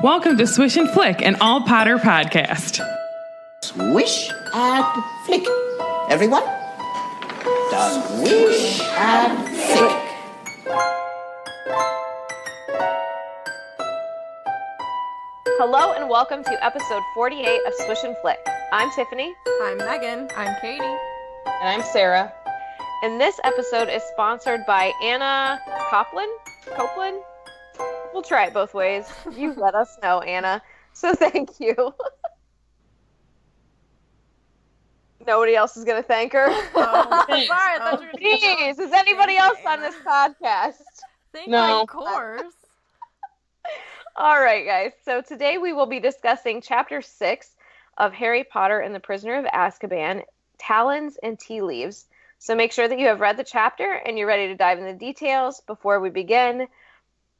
Welcome to Swish and Flick, an all Potter podcast. Swish and flick. Everyone? Swish and flick. Hello and welcome to episode 48 of Swish and Flick. I'm Tiffany. I'm Megan. I'm Katie. And I'm Sarah. And this episode is sponsored by Anna Copeland? We'll try it both ways. You let us know, Anna. So thank you. Nobody else is going to thank her? Oh, sorry, I thought you were gonna Please, is anybody else on this podcast? No. Of course. All right, guys. So today we will be discussing Chapter 6 of Harry Potter and the Prisoner of Azkaban, Talons and Tea Leaves. So make sure that you have read the chapter and you're ready to dive into the details. Before we begin,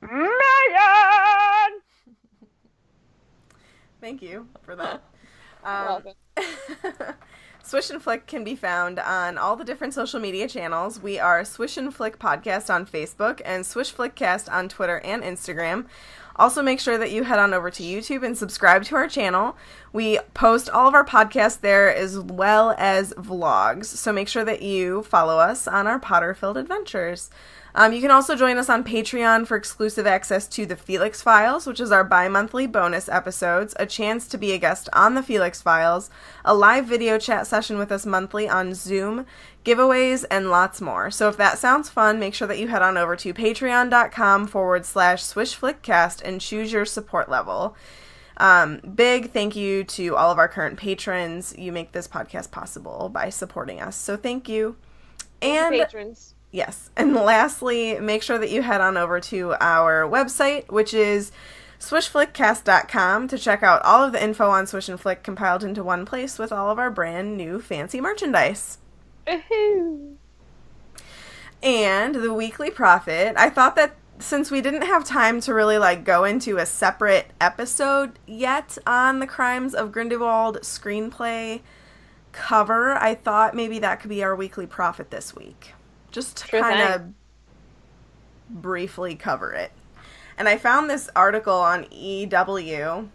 Megan! Thank you for that. Welcome. Swish and Flick can be found on all the different social media channels. We are Swish and Flick Podcast on Facebook and Swish Flickcast on Twitter and Instagram. Also, make sure that you head on over to YouTube and subscribe to our channel. We post all of our podcasts there as well as vlogs, so make sure that you follow us on our Potter-filled adventures. You can also join us on Patreon for exclusive access to the Felix Files, which is our bi-monthly bonus episodes, a chance to be a guest on the Felix Files, a live video chat session with us monthly on Zoom, giveaways, and lots more. So if that sounds fun, make sure that you head on over to patreon.com/swishflickcast and choose your support level. Big thank you to all of our current patrons. You make this podcast possible by supporting us. So thank you. And Patrons. yes. And lastly, make sure that you head on over to our website, which is swishflickcast.com, to check out all of the info on Swish and Flick compiled into one place with all of our brand new fancy merchandise. Woohoo. And the weekly profit, I thought that since we didn't have time to really go into a separate episode yet on the Crimes of Grindelwald screenplay cover, I thought maybe that could be our weekly profit this week. Just to kind of briefly cover it. And I found this article on EW,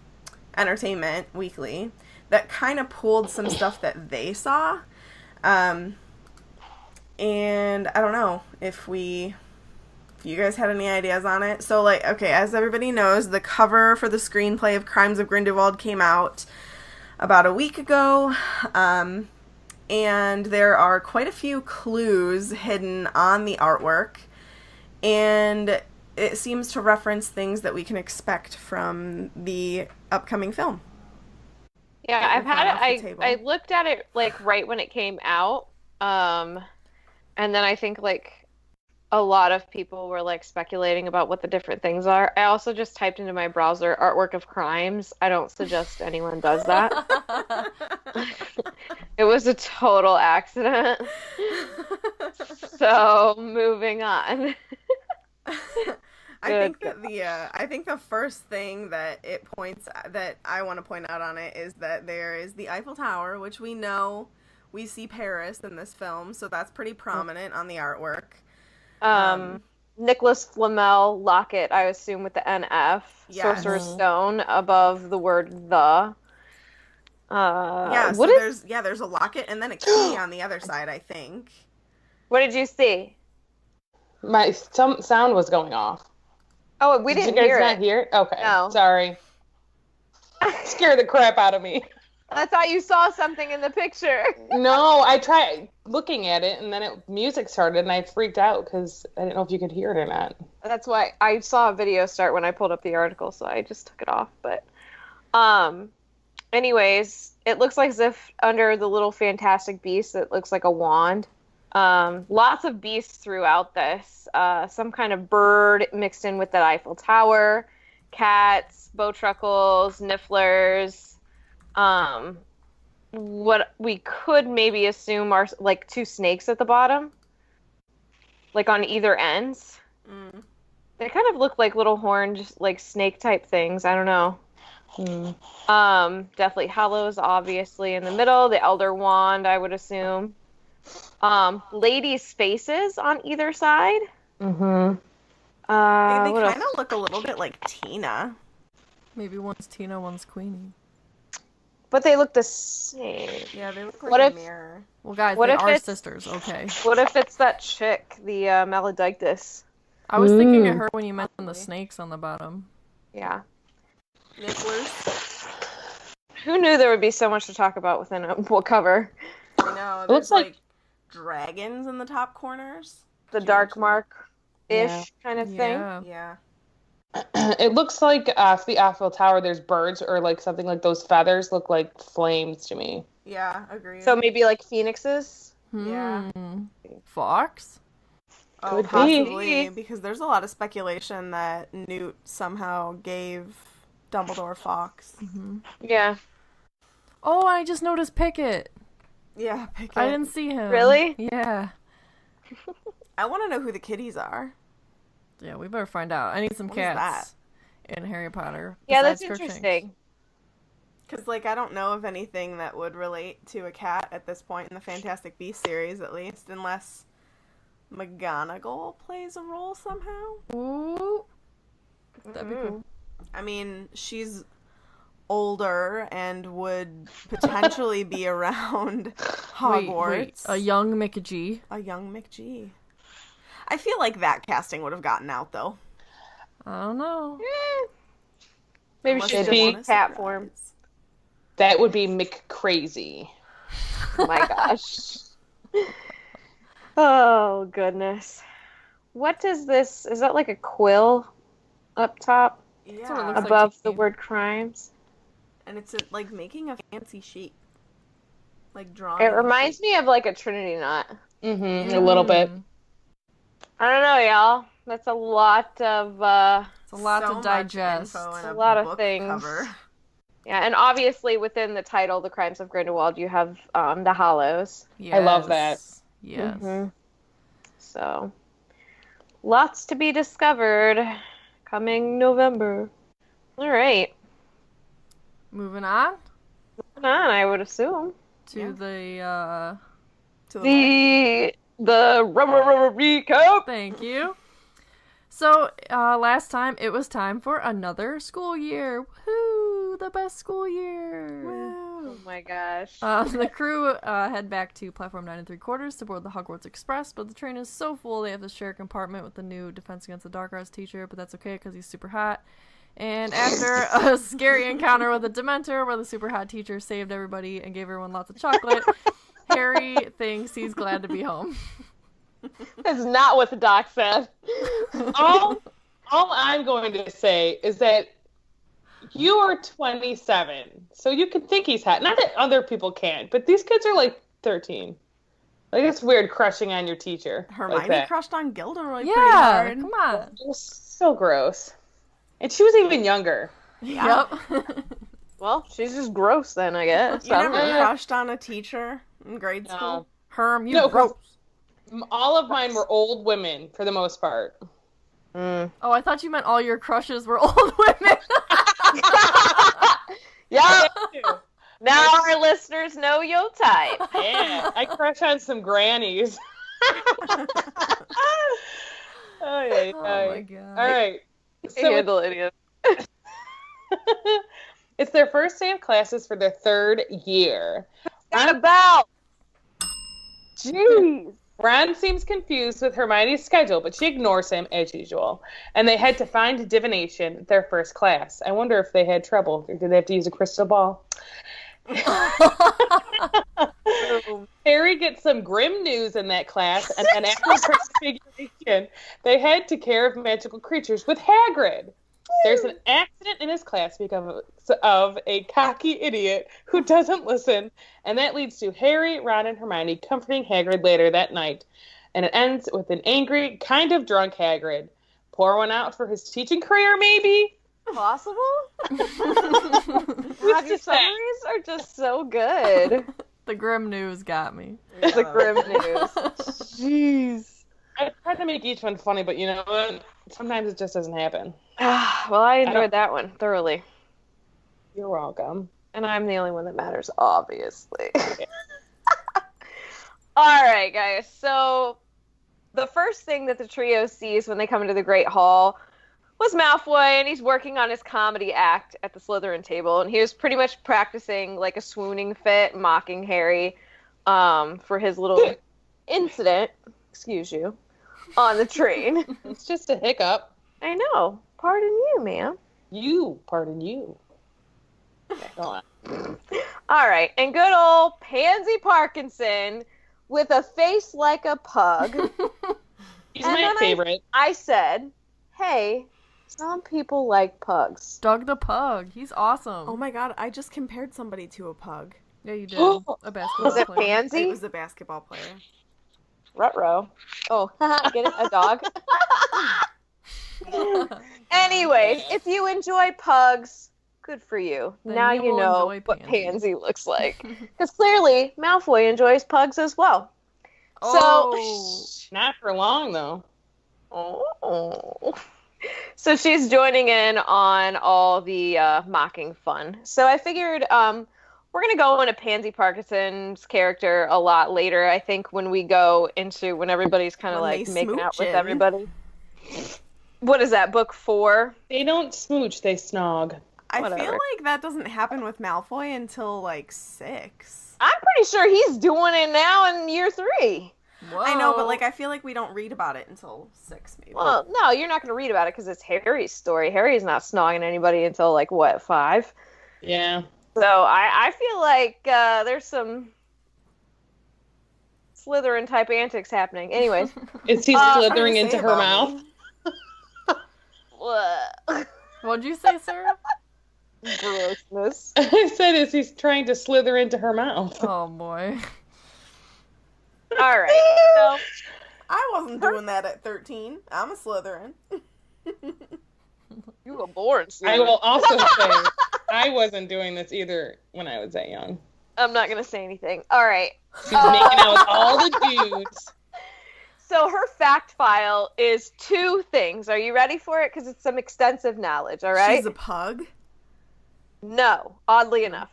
Entertainment Weekly, that kind of pulled some stuff that they saw. And I don't know if you guys had any ideas on it. So, okay, as everybody knows, the cover for the screenplay of Crimes of Grindelwald came out about a week ago. And there are quite a few clues hidden on the artwork. And it seems to reference things that we can expect from the upcoming film. Yeah, I looked at it right when it came out. And then I think a lot of people were speculating about what the different things are. I also just typed into my browser artwork of crimes. I don't suggest anyone does that. It was a total accident. So moving on. I think the first thing that I want to point out on it is that there is the Eiffel Tower, which we know we see Paris in this film, so that's pretty prominent on the artwork. Nicholas Flamel locket, I assume with the NF. Yes. Sorcerer's Stone above the word the. There's a locket and then a key on the other side, I think. What did you see? My sound was going off. Oh, we didn't hear it. Did you guys not hear it? Okay. No. Sorry. Scared the crap out of me. I thought you saw something in the picture. No, I tried looking at it, and then music started, and I freaked out because I didn't know if you could hear it or not. That's why I saw a video start when I pulled up the article, so I just took it off. But, anyways, it looks like as if under the little fantastic beast, it looks like a wand. Lots of beasts throughout this. Some kind of bird mixed in with the Eiffel Tower, cats, bowtruckles, nifflers. What we could maybe assume are two snakes at the bottom, on either ends. They kind of look like little horned, snake type things. I don't know. Deathly Hallows, obviously, in the middle. The Elder Wand, I would assume. Ladies' faces on either side. They kind of look a little bit like Tina. Maybe one's Tina, one's Queenie. But they look the same. Yeah, they look like What a if- mirror. Well, guys, What they if are it's- sisters, okay. What if it's that chick, the Maledictus? I was thinking of her when you mentioned the snakes on the bottom. Yeah. Nibblers. Who knew there would be so much to talk about within a book cover? I know. It looks There's like- dragons in the top corners. The Did you dark mention mark-ish Yeah. kind of thing. Yeah. Yeah. It looks like off the Eiffel Tower there's birds or like something like those feathers look like flames to me. Yeah, agreed. So maybe like phoenixes? Yeah. Fox? Oh, Could be. possibly, because there's a lot of speculation that Newt somehow gave Dumbledore Fox. Yeah. Oh, I just noticed Pickett. Yeah, pick I it. didn't see him. Really? Yeah. I want to know who the kitties are. Yeah, we better find out. I need some What is cats in Harry Potter. Yeah, that's besides Crookshanks. interesting. Because, like, I don't know of anything that would relate to a cat at this point in the Fantastic Beasts series, at least, unless McGonagall plays a role somehow. Ooh. That'd be cool. I mean, she's older and would potentially be around Hogwarts. Wait, a young McG. A young McG. I feel like that casting would have gotten out, though. I don't know. Maybe Unless she's they just want a cat surprise. form. That would be McCrazy. Oh my gosh. Oh, goodness. What is this? Is that like a quill up top what it Yeah, looks like above to the me. word crimes? and it's like making a fancy sheep. Like drawing. It reminds me of like a Trinity knot. Mm-hmm. A little bit. I don't know, y'all. That's a lot of, It's a lot to digest. A lot of things. Cover. yeah, and obviously within the title, The Crimes of Grindelwald, you have the Hollows. I love that. Yes. Mhm. So, lots to be discovered coming November. All right. Moving on Moving on, I would assume. to Yeah. the To the The recap. thank you. So, last time it was time for another school year. Woohoo! The best school year. Oh my gosh. The crew head back to platform 9 3/4 to board the Hogwarts Express, but the train is so full they have to share a compartment with the new Defense Against the Dark Arts teacher, but that's okay because he's super hot. And after a scary encounter with a Dementor where the super hot teacher saved everybody and gave everyone lots of chocolate, Harry thinks he's glad to be home. That's not what the doc said. all I'm going to say is that you are 27, so you can think he's hot. Not that other people can't, but these kids are like 13. Like, it's weird crushing on your teacher. Hermione like that. crushed on Gilderoy pretty Yeah, hard. come on. It was so gross. And she was even younger. Yep. Well, she's just gross then, I guess. You I don't never know. crushed on a teacher in grade No. school? Herm, you No, gross. All of mine were old women for the most part. Mm. Oh, I thought you meant all your crushes were old women. Yeah. Now our listeners know your type. Yeah, I crush on some grannies. Oh, yeah, Oh my god. All right. So Handle it. it's their first day of classes for their third year. What about? Jeez. Ron seems confused with Hermione's schedule, but she ignores him as usual. And they head to find Divination, their first class. I wonder if they had trouble. Or did they have to use a crystal ball? Harry gets some grim news in that class, and then after Transfiguration, they head to Care of Magical Creatures with Hagrid. There's an accident in his class because of a cocky idiot who doesn't listen, and that leads to Harry, Ron, and Hermione comforting Hagrid later that night. And it ends with an angry, kind of drunk Hagrid. Pour one out for his teaching career, maybe? Possible? Who's Hockey to say? summaries are just so good. The grim news got me. It's a grim news. Jeez. I tried to make each one funny, but you know what? Sometimes it just doesn't happen. Well, I enjoyed that one thoroughly. You're welcome. And I'm the only one that matters, obviously. All right, guys. So the first thing that the trio sees when they come into the Great Hall, was Malfoy, and he's working on his comedy act at the Slytherin table, and he was pretty much practicing like a swooning fit, mocking Harry for his little incident, excuse you, on the train. It's just a hiccup. I know. Pardon you, ma'am. Pardon you. Okay, go on. All right, and good old Pansy Parkinson with a face like a pug. He's my favorite. I said, hey, some people like pugs. Doug the Pug. He's awesome. Oh my god, I just compared somebody to a pug. Yeah, you did. A basketball Was it player. Pansy? It was a basketball player. Ruh-roh. Oh, get it? A dog? Anyways, if you enjoy pugs, good for you. Then now you you will know enjoy what Pansy. Pansy looks like. Because clearly, Malfoy enjoys pugs as well. Oh. Not for long, though. Oh. So she's joining in on all the mocking fun. So I figured we're going to go into Pansy Parkinson's character a lot later, I think, when everybody's kind of like making out with everybody. What is that, book 4? They don't smooch, they snog. I Whatever. feel like that doesn't happen with Malfoy until like 6. I'm pretty sure he's doing it now in year 3. Whoa. I know, but like I feel like we don't read about it until 6, maybe. Well, no, you're not going to read about it because it's Harry's story. Harry's not snogging anybody until, like, what, 5? Yeah. So I feel like there's some Slytherin-type antics happening. Anyways. Is he slithering into her mouth? What'd you say, Sarah? Grossness. I said, is he trying to slither into her mouth? Oh, boy. All right. So I wasn't doing that at 13. I'm a Slytherin. you were born Slytherin. I will also say, I wasn't doing this either when I was that young. I'm not going to say anything. All right. She's making out with all the dudes. So her fact file is 2 things. Are you ready for it? Because it's some extensive knowledge, all right? She's a pug? No, oddly enough.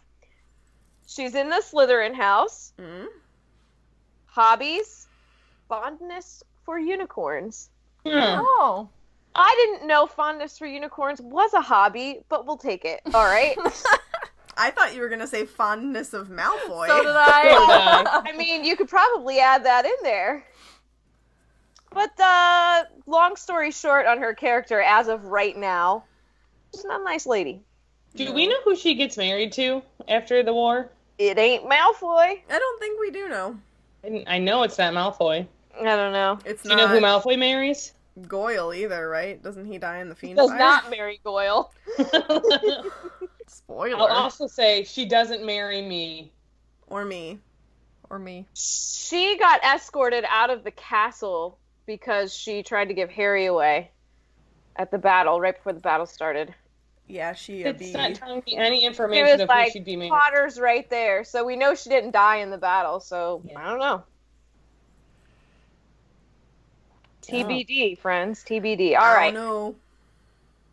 She's in the Slytherin house. Mm? Hobbies, fondness for unicorns. Oh. I didn't know fondness for unicorns was a hobby, but we'll take it. All right. I thought you were going to say fondness of Malfoy. So did I. I mean, you could probably add that in there. But long story short on her character, as of right now, she's not a nice lady. Do we know who she gets married to after the war? It ain't Malfoy. I don't think we do know. I know it's not Malfoy. I don't know. It's Do you not know who Malfoy marries? Goyle either, right? Doesn't he die in the fiend Does fire? not marry Goyle. Spoiler. I'll also say she doesn't marry me. Or me. Or me. She got escorted out of the castle because she tried to give Harry away at the battle, right before the battle started. Yeah, she It's not telling me any She information was of like, who she'd be married. Potter's right there. So we know she didn't die in the battle, so Yeah. I don't know. TBD, friends. TBD. All right. No.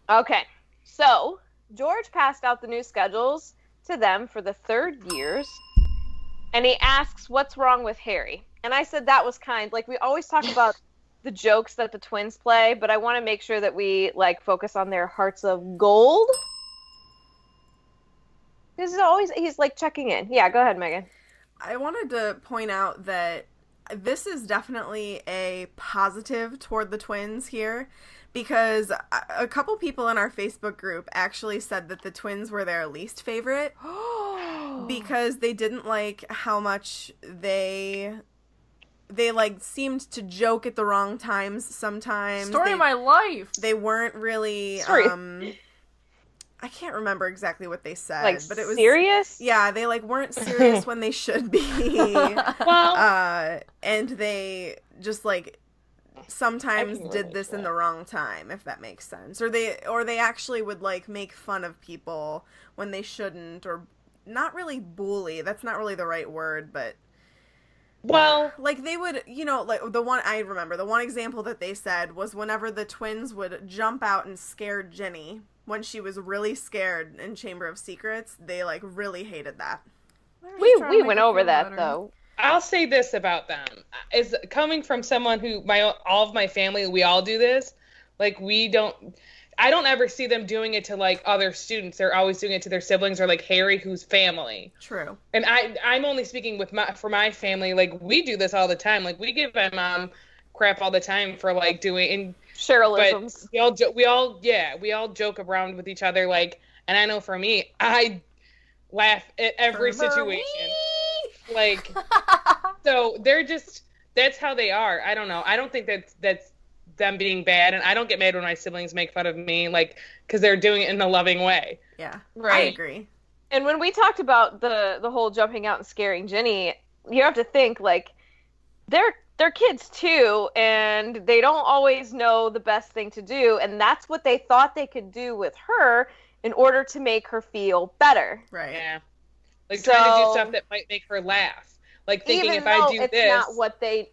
Okay. So George passed out the new schedules to them for the 3rd years, and he asks what's wrong with Harry. And I said that was kind. Like, we always talk about the jokes that the twins play, but I want to make sure that we like focus on their hearts of gold. He's like checking in. Yeah, go ahead, Megan. I wanted to point out that this is definitely a positive toward the twins here, because a couple people in our Facebook group actually said that the twins were their least favorite because they didn't like how much they like seemed to joke at the wrong times sometimes. Story of my life. They weren't really Sorry. I can't remember exactly what they said, Like, but it was serious? Yeah, they like weren't serious when they should be. Well, And they just like sometimes did this in the wrong time, if that makes sense. Or they actually would like make fun of people when they shouldn't, or not really bully. That's not really the right word, but well, like they would, like the one example that they said was whenever the twins would jump out and scare Ginny when she was really scared in Chamber of Secrets, they like really hated that. We went over that though. I'll say this about them. Is coming from someone who all of my family, we all do this. Like, we don't. I don't ever see them doing it to like other students. They're always doing it to their siblings or like Harry, who's family. True. And I'm only speaking for my family. Like we do this all the time. Like we give my mom crap all the time for like doing Cherylisms. But we all joke around with each other. Like, and I know for me, I laugh at every situation. Like, so that's how they are. I don't know. I don't think that's them being bad, and I don't get mad when my siblings make fun of me, like, because they're doing it in a loving way. Yeah, Right. I agree. And when we talked about the whole jumping out and scaring Ginny, you have to think, like, they're kids too, and they don't always know the best thing to do, and that's what they thought they could do with her in order to make her feel better. Right. Yeah. Like trying to do stuff that might make her laugh. Like thinking even if though I do it's this, not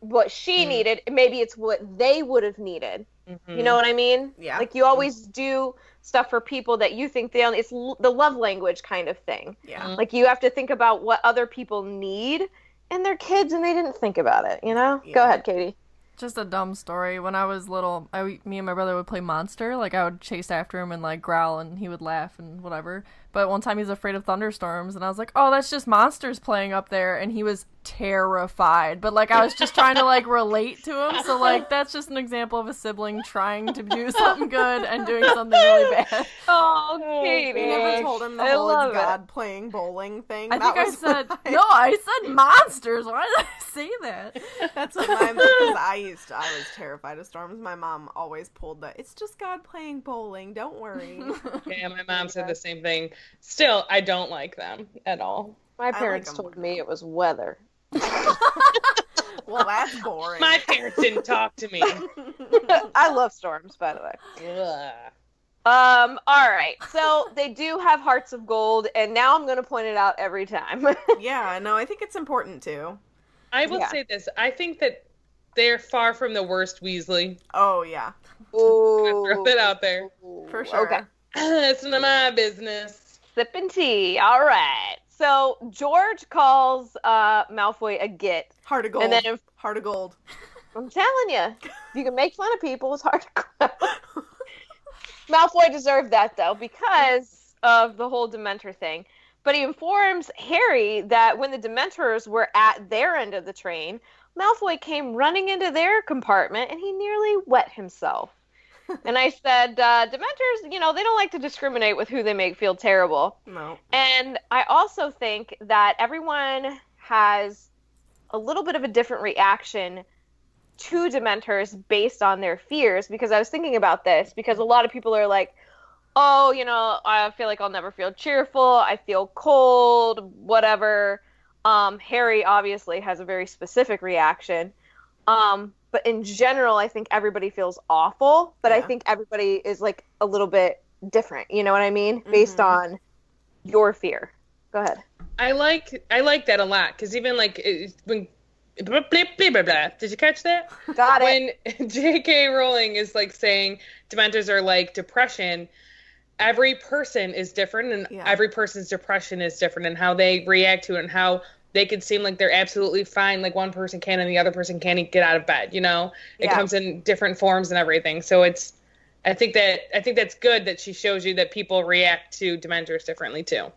what she needed, maybe it's what they would have needed. Mm-hmm. You know what I mean? Yeah. Like you always do stuff for people that you think it's the love language kind of thing. Yeah. Like you have to think about what other people need, and they're kids and they didn't think about it, you know? Yeah. Go ahead, Katie. Just a dumb story. When I was little, me and my brother would play monster. Like, I would chase after him and, like, growl, and he would laugh and whatever. But one time he was afraid of thunderstorms, and I was like, oh, that's just monsters playing up there. And he was terrified. But, like, I was just trying to, like, relate to him. So, like, that's just an example of a sibling trying to do something good and doing something really bad. Oh, Katie. You never told him the I whole love it's God playing bowling thing? I That think I was said, why- no, I said monsters. Why did I say that? That's what because I was terrified of storms. My mom always pulled it's just God playing bowling. Don't worry. yeah, my mom said the same thing. Still, I don't like them at all. My parents them told more. me it was weather. Well, that's boring. My parents didn't talk to me. I love storms, by the way. Ugh. All right. So they do have hearts of gold, and now I'm going to point it out every time. Yeah, no, I think it's important too. I will Yeah. say this. I think that they're far from the worst Weasley. Oh yeah, Ooh. Throw it out there. for sure. Okay. It's none of my business. Sipping tea. All right. So George calls Malfoy a git. Heart of gold. And then Heart of gold. I'm telling you, you can make fun of people. It's hard to grow. Malfoy deserved that, though, because of the whole Dementor thing. But he informs Harry that when the Dementors were at their end of the train, Malfoy came running into their compartment, and he nearly wet himself. And I said, Dementors, they don't like to discriminate with who they make feel terrible. No. And I also think that everyone has a little bit of a different reaction to Dementors based on their fears, because I was thinking about this, because a lot of people are like, oh, I feel like I'll never feel cheerful, I feel cold, whatever. Harry obviously has a very specific reaction. But in general, I think everybody feels awful, but I Yeah. think everybody is like a little bit different, you know what I mean? Based on your fear. Go ahead. I like that a lot, because even like when blah, blah, blah, blah, blah. Did you catch that? Got it. When J.K. Rowling is like saying Dementors are like depression, every person is different, and Yeah. every person's depression is different, and how they react to it, and how they could seem like they're absolutely fine, like one person can and the other person can't get out of bed. It Yeah. comes in different forms and everything. So I think that's good that she shows you that people react to Dementors differently too.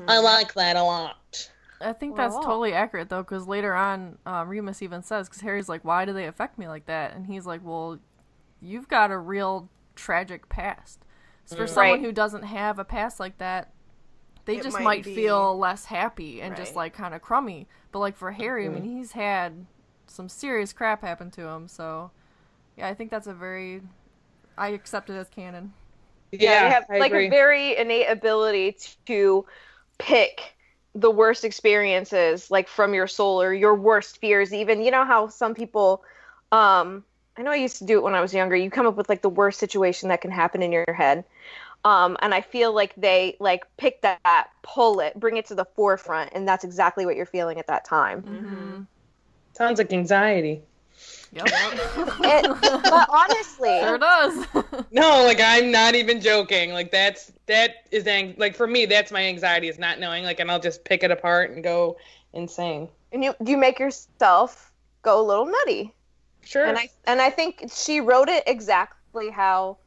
I like that a lot. I think that's Wow. totally accurate, though, because later on, Remus even says, because Harry's like, why do they affect me like that? And he's like, well, you've got a real tragic past. So for someone Right. who doesn't have a past like that, they It just might might be- feel less happy and just, Right. like, kind of crummy. But, like, for Harry, I mean, he's had some serious crap happen to him, so, yeah, I think that's I accept it as canon. Yeah, they have I like agree. a very innate ability to pick the worst experiences, like from your soul, or your worst fears. Even, how some people, I know I used to do it when I was younger. You come up with like the worst situation that can happen in your head. And I feel like they like pick that, pull it, bring it to the forefront, and that's exactly what you're feeling at that time. Sounds like anxiety. Yep. But honestly, Sure does. No, like I'm not even joking. Like that is like for me, that's my anxiety, is not knowing. Like, and I'll just pick it apart and go insane. and you make yourself go a little nutty. Sure. And I think she wrote it exactly how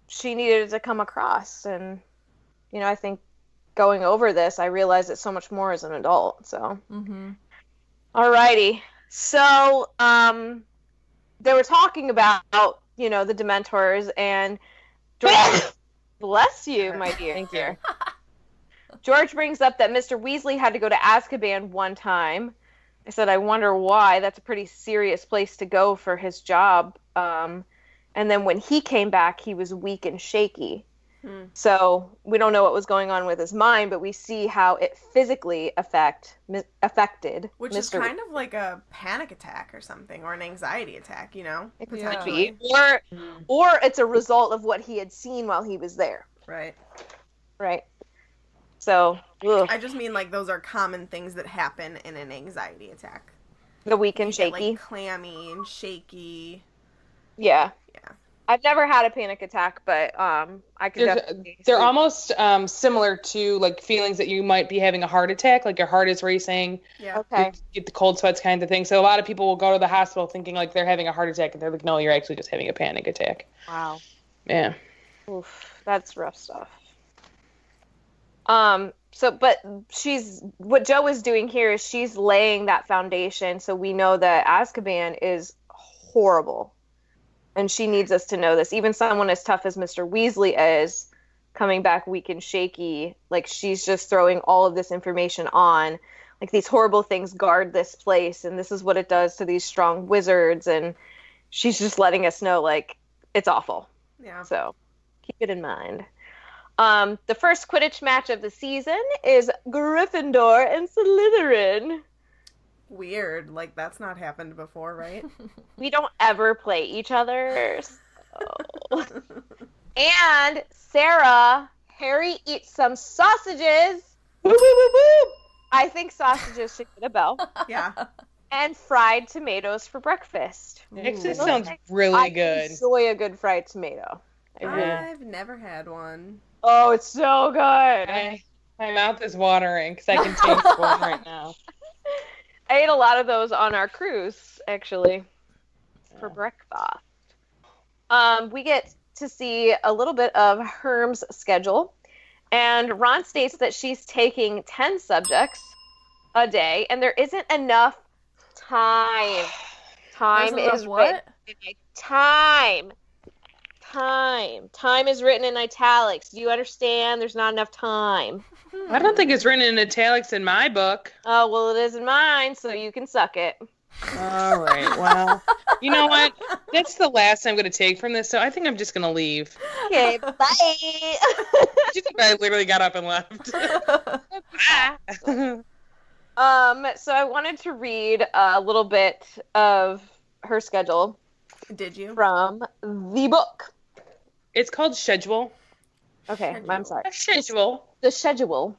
she needed to come across. And, I think going over this, I realized it so much more as an adult. So, Alrighty. So, they were talking about, the Dementors, and George, bless you, my dear. Thank you. George brings up that Mr. Weasley had to go to Azkaban one time. I said, I wonder why. That's a pretty serious place to go for his job. And then when he came back, he was weak and shaky. So we don't know what was going on with his mind, but we see how it physically affected Which Mr. is kind of like a panic attack or something, or an anxiety attack, It could potentially. be. Or it's a result of what he had seen while he was there. Right. Right. So, ugh. I just mean, like, those are common things that happen in an anxiety attack. The weak and You shaky. get, like, clammy and shaky. Yeah. Yeah. I've never had a panic attack, but I could definitely. They're almost similar to like feelings that you might be having a heart attack, like your heart is racing. Yeah. Okay. You get the cold sweats kind of thing. So a lot of people will go to the hospital thinking like they're having a heart attack, and they're like, no, you're actually just having a panic attack. Wow. Yeah. Oof, that's rough stuff. But what Jo is doing here is she's laying that foundation, so we know that Azkaban is horrible. And she needs us to know this. Even someone as tough as Mr. Weasley is, coming back weak and shaky, like, she's just throwing all of this information on. Like, these horrible things guard this place, and this is what it does to these strong wizards, and she's just letting us know, like, it's awful. Yeah. So, keep it in mind. The first Quidditch match of the season is Gryffindor and Slytherin. Weird. Like, that's not happened before, right? We don't ever play each other. So. And Sarah, Harry eats some sausages. Woo, woo, woo, woo. I think sausages should get a bell. Yeah. And fried tomatoes for breakfast. Actually sounds really good. I enjoy a good fried tomato. I've never had one. Oh, it's so good. My mouth is watering because I can taste one right now. I ate a lot of those on our cruise, actually, for breakfast. We get to see a little bit of Herm's schedule, and Ron states that she's taking 10 subjects a day, and there isn't enough time. Time is what? Time is written in italics. Do you understand? There's not enough time. I don't think it's written in italics in my book. Oh, well, it is in mine, so you can suck it. All right, well, you know what? That's the last I'm going to take from this, so I think I'm just going to leave. Okay, bye. You think I literally got up and left? So I wanted to read a little bit of her schedule. Did you? From the book. It's called Schedule. Okay, I'm sorry. Schedule. The schedule.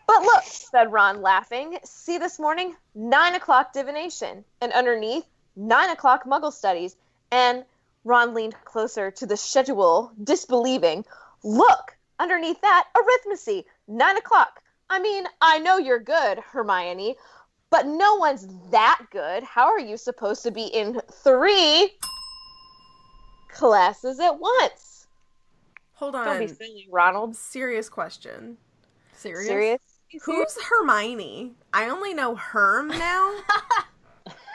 But look, said Ron, laughing. See this morning? 9 o'clock divination. And underneath, 9 o'clock muggle studies. And Ron leaned closer to the schedule, disbelieving. Look, underneath that, arithmancy. 9 o'clock. I mean, I know you're good, Hermione, but no one's that good. How are you supposed to be in 3 classes at once? Hold on. Don't be silly, Ronald. Serious question. Serious? Who's Hermione? I only know Herm now.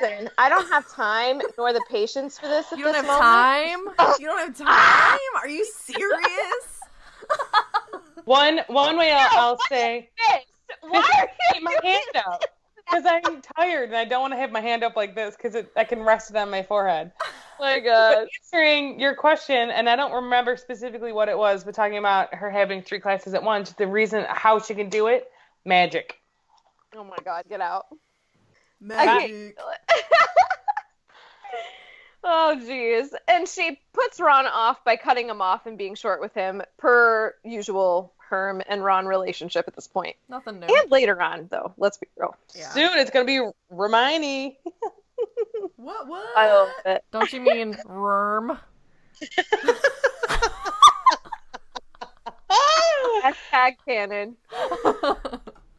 Listen, I don't have time nor the patience for this at You don't this have moment. time? You don't have time? Are you serious? One way I'll say, Why are keep you my hand up because I'm tired and I don't want to have my hand up like this because I can rest it on my forehead. Oh my god. But answering your question, and I don't remember specifically what it was, but talking about her having 3 classes at once, the reason how she can do it, magic. Oh my god, get out. Magic. Oh jeez. And she puts Ron off by cutting him off and being short with him, per usual Herm and Ron relationship at this point. Nothing new. And later on, though, let's be real. Yeah. Soon it's going to be Hermione. What? I love it. Don't you mean Worm? Hashtag canon.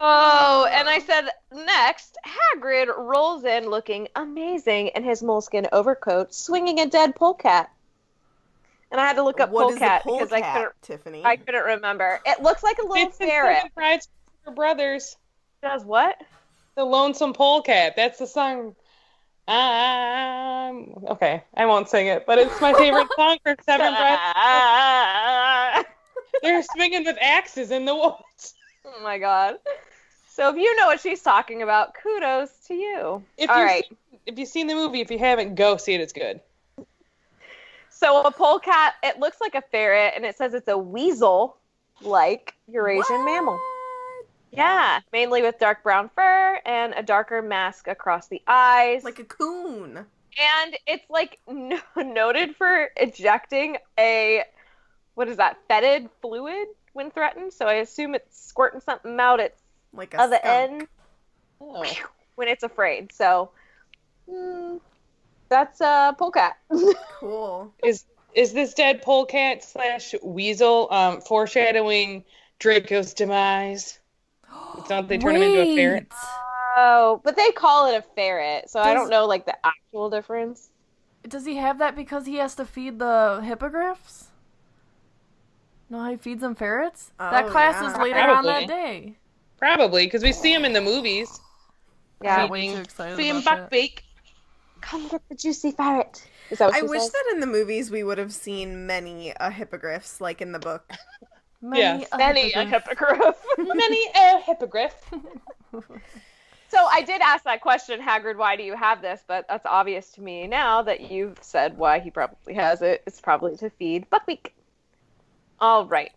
Oh, and I said, next, Hagrid rolls in looking amazing in his moleskin overcoat, swinging a dead polecat. And I had to look up What is polecat a because polecat, Tiffany? I couldn't remember. It looks like a little It's the ferret. Seven Brides for Brothers. Does what? The Lonesome Polecat. That's the song. Okay, I won't sing it, but it's my favorite song for Seven Brides. They're swinging with axes in the woods. Oh my god. So if you know what she's talking about, kudos to you. If you've seen the movie, if you haven't, go see it. It's good. So a polecat, it looks like a ferret, and it says it's a weasel-like Eurasian mammal. Yeah, mainly with dark brown fur and a darker mask across the eyes. Like a coon. And it's like noted for ejecting a, what is that, fetid fluid when threatened. So I assume it's squirting something out its Like a other skunk. end Oh. when it's afraid. So that's a polecat. Cool. Is this dead polecat / weasel foreshadowing Draco's demise? It's not they turn him into a ferret. Oh, but they call it a ferret, so I don't know like the actual difference. Does he have that because he has to feed the hippogriffs? No, he feeds them ferrets? That Oh, class yeah. is later on Probably. that day. Probably, because we see him in the movies. Yeah, I'm way too excited Feeding about that. Buckbeak. come get the juicy ferret. Is that what I she wish says? that in the movies we would have seen many hippogriffs, like in the book. Yes. Many a hippogriff. Many a hippogriff. So I did ask that question, Hagrid, why do you have this? But that's obvious to me now that you've said why he probably has it. It's probably to feed Buckbeak. All right.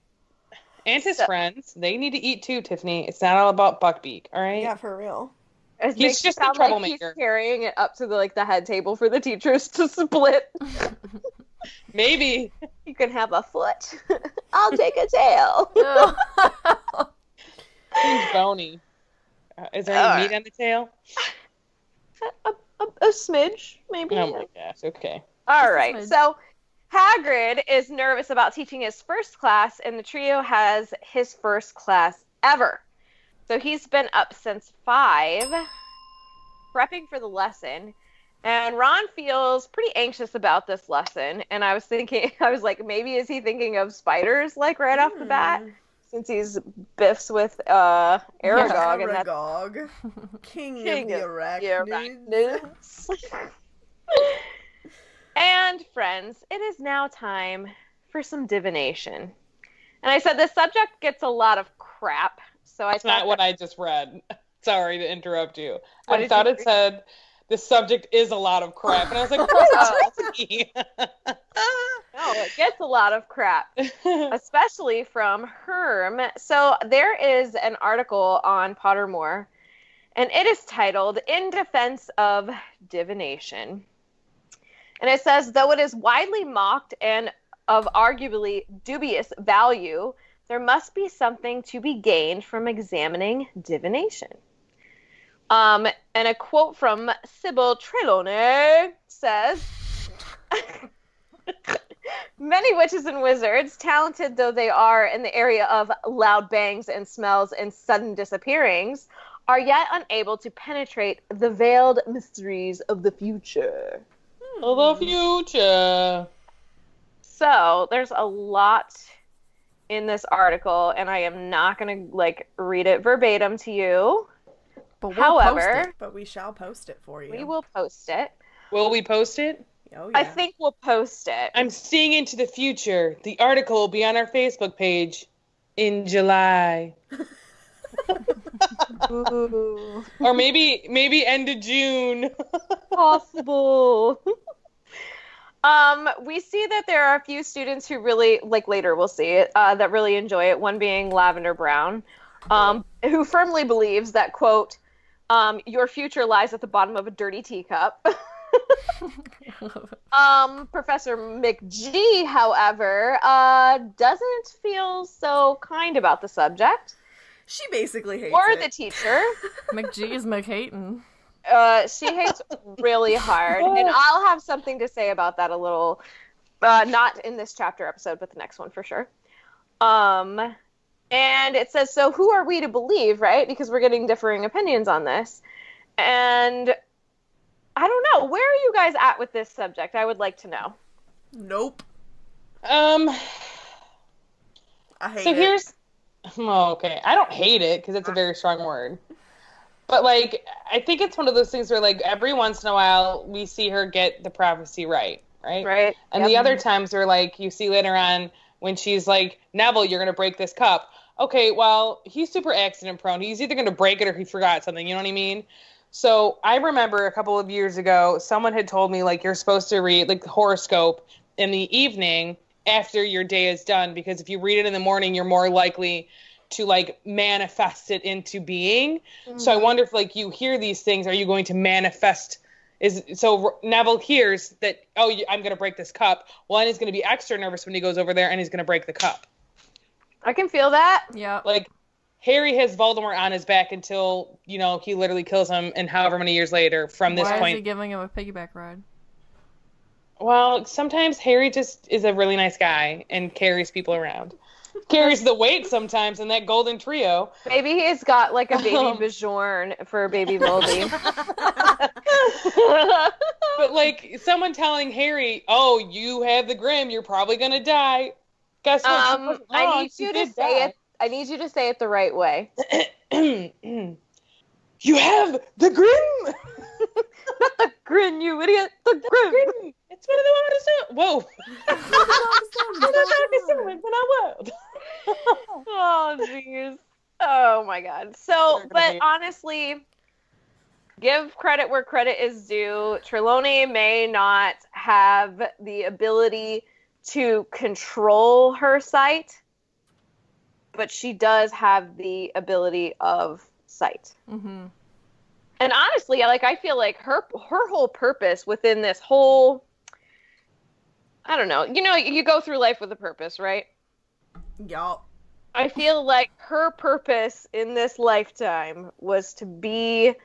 And his friends. They need to eat too, Tiffany. It's not all about Buckbeak, all right? Yeah, for real. It He's makes it just a sound like troublemaker. he's carrying it up to the head table for the teachers to split. Maybe. You can have a foot. I'll take a tail. Seems bony. Is there any meat on the tail? A smidge, maybe. Oh my gosh, okay. All right. smidge. So Hagrid is nervous about teaching his first class, and the trio has his first class ever. So he's been up since 5, prepping for the lesson. And Ron feels pretty anxious about this lesson. And I was like, maybe is he thinking of spiders, like, right off the bat? Since he's biffs with Aragog. And that's Aragog. King of the Arachnids. Arachnids. And friends, it is now time for some divination. And I said this subject gets a lot of crap. So I That's not thought what I just read. Sorry to interrupt you. What I did thought you it read? said the subject is a lot of crap. And I was like, what's tricky? No, it gets a lot of crap, especially from Herm. So there is an article on Pottermore, and it is titled "In Defense of Divination." And it says, though it is widely mocked and of arguably dubious value, there must be something to be gained from examining divination. And a quote from Sybil Trelawney says, many witches and wizards, talented though they are in the area of loud bangs and smells and sudden disappearings, are yet unable to penetrate the veiled mysteries of the future. The future. So there's a lot in this article, and I am not going to read it verbatim to you. But However, But we shall post it for you. we will post it. Will we post it? Oh, yeah. I think we'll post it. I'm seeing into the future. The article will be on our Facebook page in July. Ooh, Or maybe end of June. possible. We see that there are a few students who really, later we'll see it, that really enjoy it, one being Lavender Brown, who firmly believes that, quote, your future lies at the bottom of a dirty teacup. Professor McG, however, doesn't feel so kind about the subject. She basically hates Or it. the teacher. McG is McHayton. She hates really hard, and I'll have something to say about that a little, not in this chapter episode, but the next one for sure. And it says, so who are we to believe, right? Because we're getting differing opinions on this. And I don't know, where are you guys at with this subject? I would like to know. Nope. I hate So it. here's, okay, I don't hate it because it's a very strong word. But, like, I think it's one of those things where, like, every once in a while we see her get the prophecy right? Right. And the other times where, like, you see later on when she's like, Neville, you're going to break this cup. Okay, well, he's super accident prone. He's either going to break it or he forgot something. You know what I mean? So I remember a couple of years ago, someone had told me, like, you're supposed to read, like, the horoscope in the evening after your day is done, because if you read it in the morning, you're more likely to, like, manifest it into being. Mm-hmm. So I wonder if, like, you hear these things, are you going to manifest? So Neville hears that, I'm going to break this cup. Well, and he's going to be extra nervous when he goes over there and he's going to break the cup. I can feel that. Yeah. Like, Harry has Voldemort on his back until, he literally kills him, and however many years later from this point. Why is he giving him a piggyback ride? Well, sometimes Harry just is a really nice guy and carries people around. Carries the weight sometimes in that golden trio. Maybe he's got like a baby Bajorn for baby Voldy. But like someone telling Harry, you have the Grim, you're probably going to die. Guess what? I need you to say it. I need you to say it the right way. You have the Grim! Not the Grin, you idiot! The Grim! It's one of the hardest sounds. Whoa! It's one of the hardest sounds in our world. Oh, jeez. Oh, my God. So, but honestly, give credit where credit is due. Trelawney may not have the ability to control her sight, but she does have the ability of sight. Mm-hmm. And honestly, like, I feel like her whole purpose within this whole, I don't know, you go through life with a purpose, right? Yup. I feel like her purpose in this lifetime was to be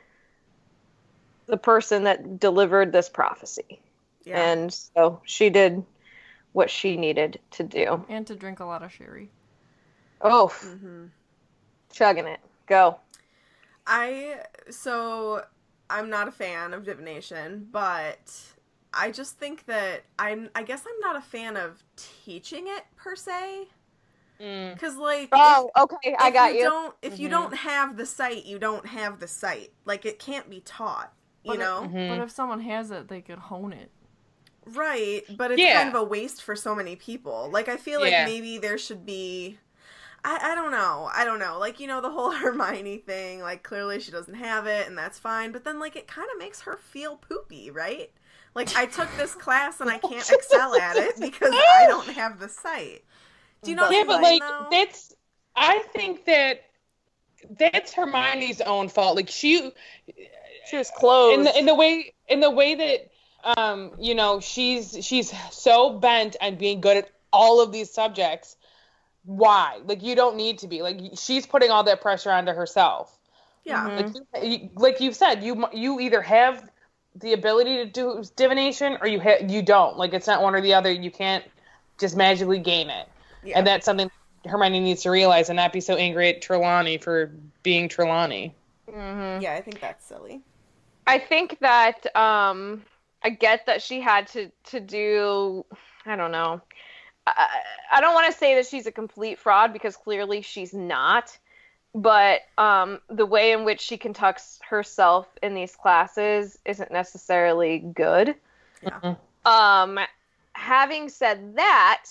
the person that delivered this prophecy. Yeah. And so she did what she needed to do. And to drink a lot of sherry. Oh. Mm-hmm. Chugging it. Go. I'm not a fan of divination, but I just think that I guess I'm not a fan of teaching it per se. Because like, okay, I got you. If you don't have the sight, you don't have the sight. Like, it can't be taught, you know? But if someone has it, they could hone it. Right, but it's kind of a waste for so many people. Like, I feel like maybe there should be... I don't know. Like, the whole Hermione thing, like, clearly she doesn't have it, and that's fine. But then, like, it kind of makes her feel poopy, right? Like, I took this class, and I can't excel at it because I don't have the sight. Do you know what I mean? But, like, I think that's Hermione's own fault. Like, she was closed. In the way that, she's so bent on being good at all of these subjects. Why? Like, you don't need to be. Like, she's putting all that pressure onto herself. Yeah. Like you've said, you either have the ability to do divination or you don't. Like, it's not one or the other. You can't just magically gain it. Yeah. And that's something Hermione needs to realize and not be so angry at Trelawney for being Trelawney. Mm-hmm. Yeah, I think that's silly. I think that I get that she had to do, I don't know. I don't want to say that she's a complete fraud because clearly she's not. But the way in which she conducts herself in these classes isn't necessarily good. Yeah. Having said that,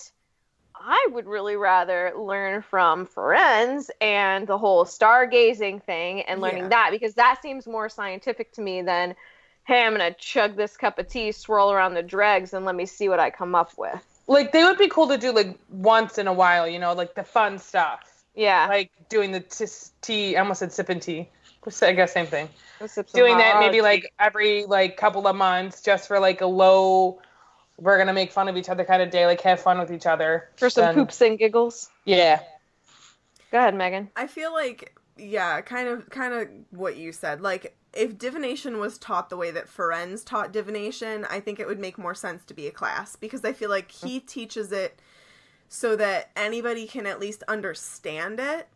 I would really rather learn from Ferenz and the whole stargazing thing and learning that, because that seems more scientific to me than, hey, I'm going to chug this cup of tea, swirl around the dregs, and let me see what I come up with. Like, they would be cool to do, like, once in a while, like, the fun stuff. Yeah. Like, doing the tea, I almost said sipping tea. I guess same thing. Doing that maybe, like, every, like, couple of months just for, like, a low, we're going to make fun of each other kind of day, like, have fun with each other. For some poops and giggles. Yeah. Go ahead, Megan. I feel like, kind of what you said. Like, if divination was taught the way that Ferenz taught divination, I think it would make more sense to be a class, because I feel like he teaches it so that anybody can at least understand it.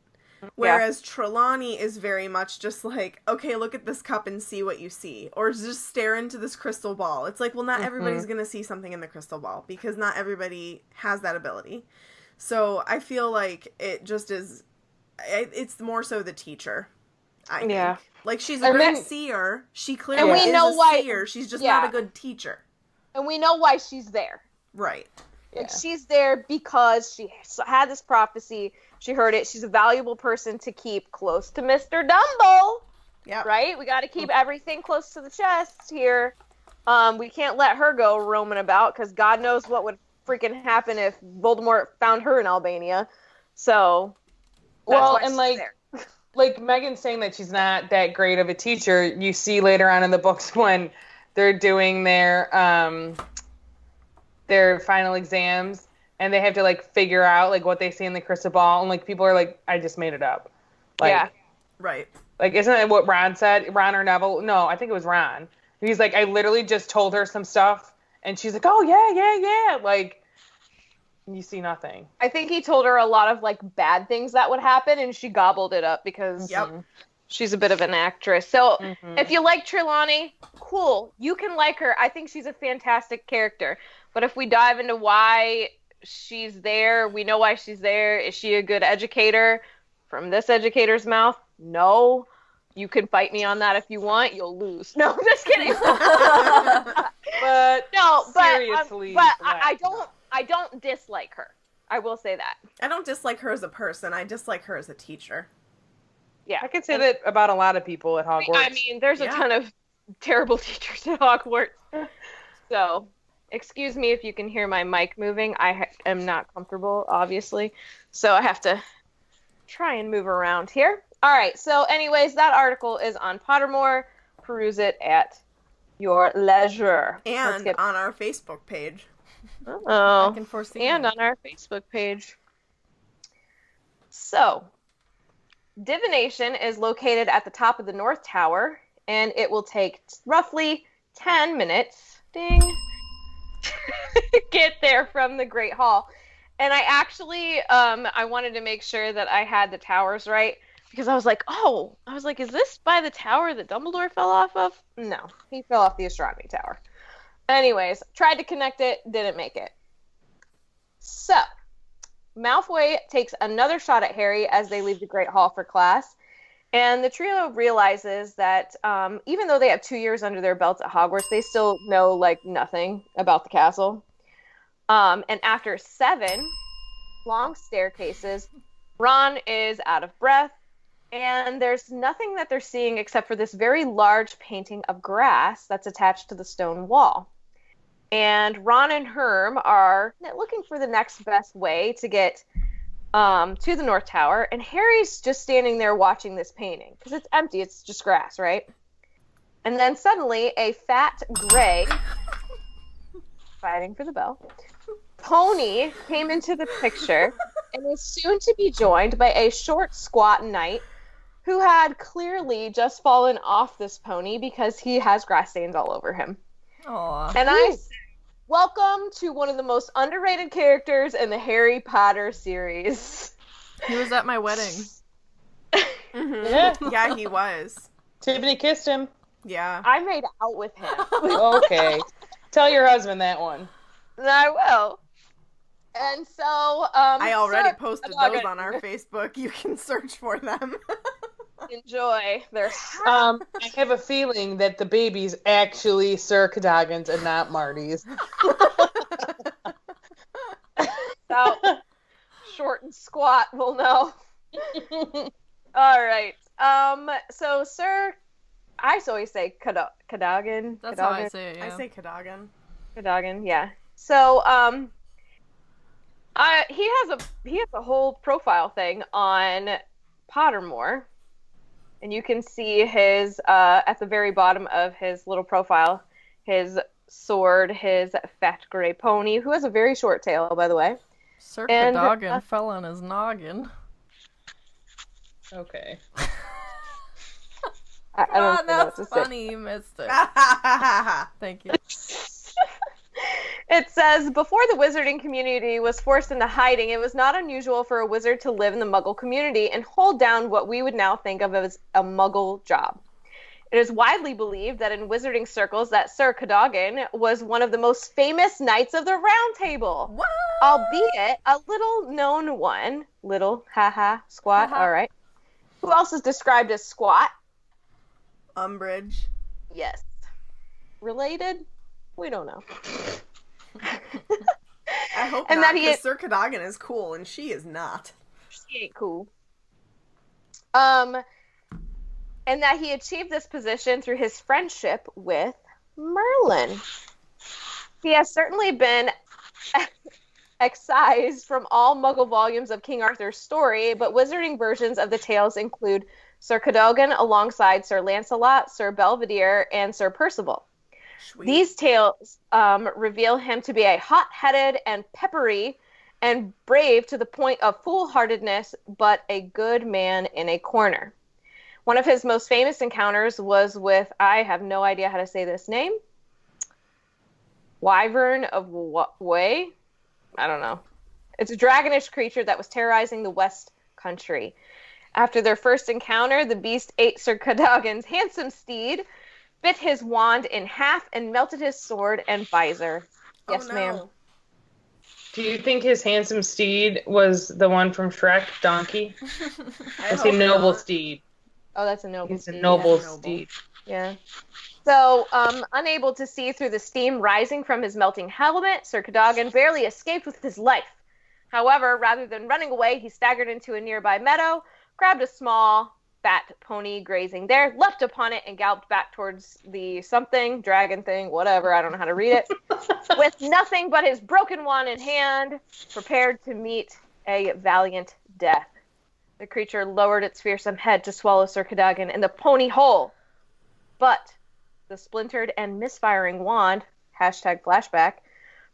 Whereas Trelawney is very much just like, okay, look at this cup and see what you see. Or just stare into this crystal ball. It's like, well, not everybody's going to see something in the crystal ball because not everybody has that ability. So I feel like it just is, it's more so the teacher, I think. Like, she's a great seer. She clearly is a seer. She's just not a good teacher. And we know why she's there. Right. Like, she's there because she had this prophecy. She heard it. She's a valuable person to keep close to Mr. Dumbo. Yeah. Right? We got to keep everything close to the chest here. We can't let her go roaming about because God knows what would freaking happen if Voldemort found her in Albania. So, that's why she's there. Like Megan's saying that she's not that great of a teacher. You see later on in the books when they're doing their final exams and they have to like figure out like what they see in the crystal ball, and like people are like, I just made it up. Like, right. Like, isn't that what Ron said? Ron or Neville? No, I think it was Ron. He's like, I literally just told her some stuff, and she's like, oh yeah. Like, you see nothing. I think he told her a lot of like bad things that would happen, and she gobbled it up because she's a bit of an actress. So if you like Trelawney, cool. You can like her. I think she's a fantastic character. But if we dive into why she's there, we know why she's there. Is she a good educator? From this educator's mouth, no. You can fight me on that if you want. You'll lose. No, I'm just kidding. Seriously, I don't dislike her. I will say that. I don't dislike her as a person. I dislike her as a teacher. Yeah. I could say that about a lot of people at Hogwarts. I mean, there's a ton of terrible teachers at Hogwarts. So, excuse me if you can hear my mic moving. I am not comfortable, obviously. So I have to try and move around here. All right. So anyways, that article is on Pottermore. Peruse it at your leisure. And on our Facebook page. Oh, I can foresee and that. on our Facebook page. So, Divination is located at the top of the North Tower, and it will take roughly 10 minutes, ding, to get there from the Great Hall. And I actually, I wanted to make sure that I had the towers right, because I was like, is this by the tower that Dumbledore fell off of? No, he fell off the astronomy tower. Anyways, tried to connect it, didn't make it. So, Malfoy takes another shot at Harry as they leave the Great Hall for class, and the trio realizes that even though they have 2 years under their belts at Hogwarts, they still know, like, nothing about the castle. And after 7 long staircases, Ron is out of breath, and there's nothing that they're seeing except for this very large painting of grass that's attached to the stone wall. And Ron and Herm are looking for the next best way to get to the North Tower, and Harry's just standing there watching this painting, because it's empty, it's just grass, right? And then suddenly, a fat, gray, fighting for the bell, pony came into the picture, and is soon to be joined by a short, squat knight, who had clearly just fallen off this pony because he has grass stains all over him. Aww. And I say, welcome to one of the most underrated characters in the Harry Potter series. He was at my wedding. Yeah, he was. Tiffany kissed him. Yeah. I made out with him. Okay. Tell your husband that one. I will. And so, I already posted those on our Facebook. You can search for them. Enjoy their. I have a feeling that the baby's actually Sir Cadogan's and not Marty's. So, short and squat will know. All right. So, Sir, I always say Cadogan. That's Cadogan. how I say it, yeah. I say Cadogan. Cadogan, yeah. So, he has a whole profile thing on Pottermore, and you can see his at the very bottom of his little profile, his sword, his fat gray pony, who has a very short tail, by the way. Sir Cadogan fell on his noggin. Okay. I don't know what That's to say. funny, you missed it. Thank you. It says, before the wizarding community was forced into hiding, it was not unusual for a wizard to live in the muggle community and hold down what we would now think of as a muggle job. It is widely believed that in wizarding circles that Sir Cadogan was one of the most famous knights of the Round Table. What? Albeit a little known one. Little, haha, squat, all right. Who else is described as squat? Umbridge. Yes. Related? We don't know. I hope And not, that because Sir Cadogan is cool, and she is not. She ain't cool. And that he achieved this position through his friendship with Merlin. He has certainly been excised from all Muggle volumes of King Arthur's story, but wizarding versions of the tales include Sir Cadogan alongside Sir Lancelot, Sir Belvedere, and Sir Percival. Sweet. These tales reveal him to be a hot-headed and peppery and brave to the point of foolhardiness, but a good man in a corner. One of his most famous encounters was with, I have no idea how to say this name, Wyvern of Way? I don't know. It's a dragonish creature that was terrorizing the West Country. After their first encounter, the beast ate Sir Cadogan's handsome steed, bit his wand in half, and melted his sword and visor. Yes, no. ma'am. Do you think his handsome steed was the one from Shrek, Donkey? It's a noble steed. Oh, that's a noble He's steed. a noble Yeah. steed. Yeah. So, unable to see through the steam rising from his melting helmet, Sir Cadogan barely escaped with his life. However, rather than running away, he staggered into a nearby meadow, grabbed a small, fat pony grazing there, leapt upon it, and galloped back towards the something, dragon thing, whatever, I don't know how to read it, with nothing but his broken wand in hand, prepared to meet a valiant death. The creature lowered its fearsome head to swallow Sir Cadogan in the pony hole. But the splintered and misfiring wand, #flashback,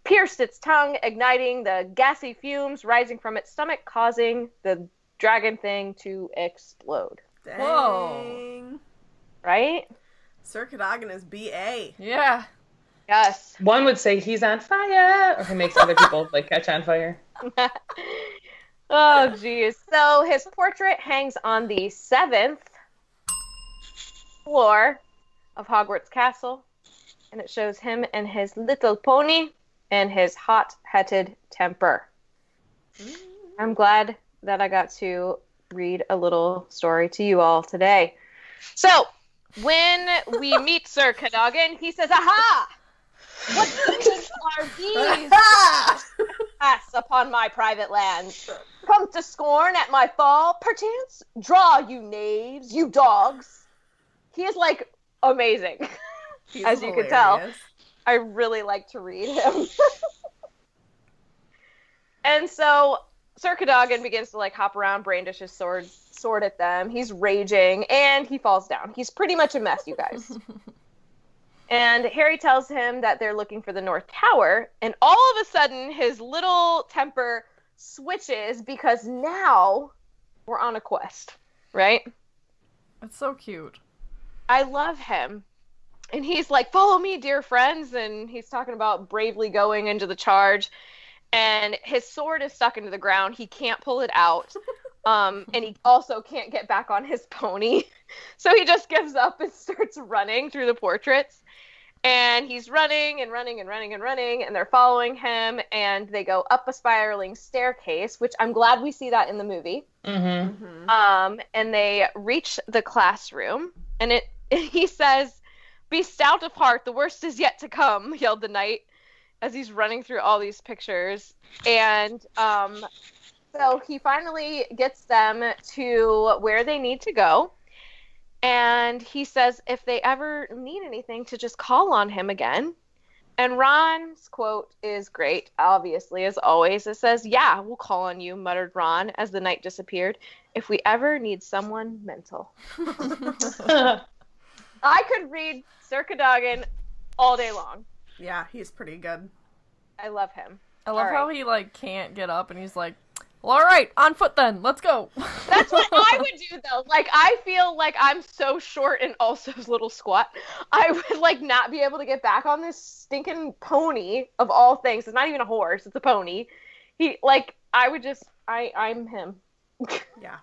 pierced its tongue, igniting the gassy fumes rising from its stomach, causing the dragon thing to explode. Dang. Whoa. Right? Sir Cadogan is BA. Yeah. Yes. One would say he's on fire, or he makes other people catch on fire. Oh, geez. So his portrait hangs on the 7th floor of Hogwarts Castle, and it shows him and his little pony and his hot-headed temper. I'm glad that I got to read a little story to you all today. So, when we meet Sir Cadogan, he says, "Aha! What things are these pass upon my private lands? Come to scorn at my fall, perchance? Draw, you knaves, you dogs." He is, amazing, He's as you can tell. hilarious. I really like to read him. And so Sir Cadogan begins to hop around, brandish his sword at them. He's raging, and he falls down. He's pretty much a mess, you guys. And Harry tells him that they're looking for the North Tower, and all of a sudden his little temper switches because now we're on a quest, right? It's so cute. I love him. And he's like, "Follow me, dear friends," and he's talking about bravely going into the charge. And his sword is stuck into the ground. He can't pull it out. And he also can't get back on his pony. So he just gives up and starts running through the portraits. And he's running and running and running and running, and they're following him, and they go up a spiraling staircase, which I'm glad we see that in the movie. Mm-hmm. And they reach the classroom, and he says, "Be stout of heart, the worst is yet to come," yelled the knight as he's running through all these pictures. And so he finally gets them to where they need to go. And he says if they ever need anything to just call on him again. And Ron's quote is great, obviously, as always. It says, "Yeah, we'll call on you," muttered Ron as the knight disappeared, "if we ever need someone mental." I could read Sir Cadogan all day long. Yeah, he's pretty good. I love him. I love All how right. he can't get up and he's like, Well, all right, on foot then. Let's go. That's what I would do, though. Like, I feel like I'm so short and also little squat. I would, like, not be able to get back on this stinking pony of all things. It's not even a horse. It's a pony. I would just... I'm him. Yeah.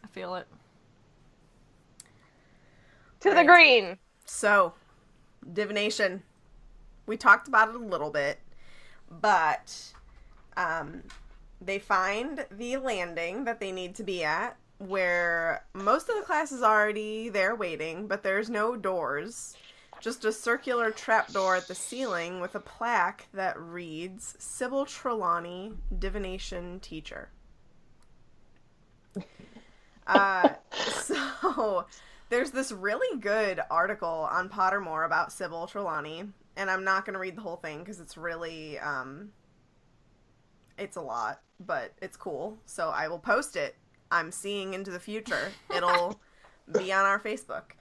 I feel it. To the green. So, divination. We talked about it a little bit, but they find the landing that they need to be at, where most of the class is already there waiting, but there's no doors. Just a circular trapdoor at the ceiling with a plaque that reads, Sybil Trelawney, Divination Teacher. So, there's this really good article on Pottermore about Sybil Trelawney, and I'm not going to read the whole thing because it's really, it's a lot, but it's cool, so I will post it. I'm seeing into the future. It'll be on our Facebook.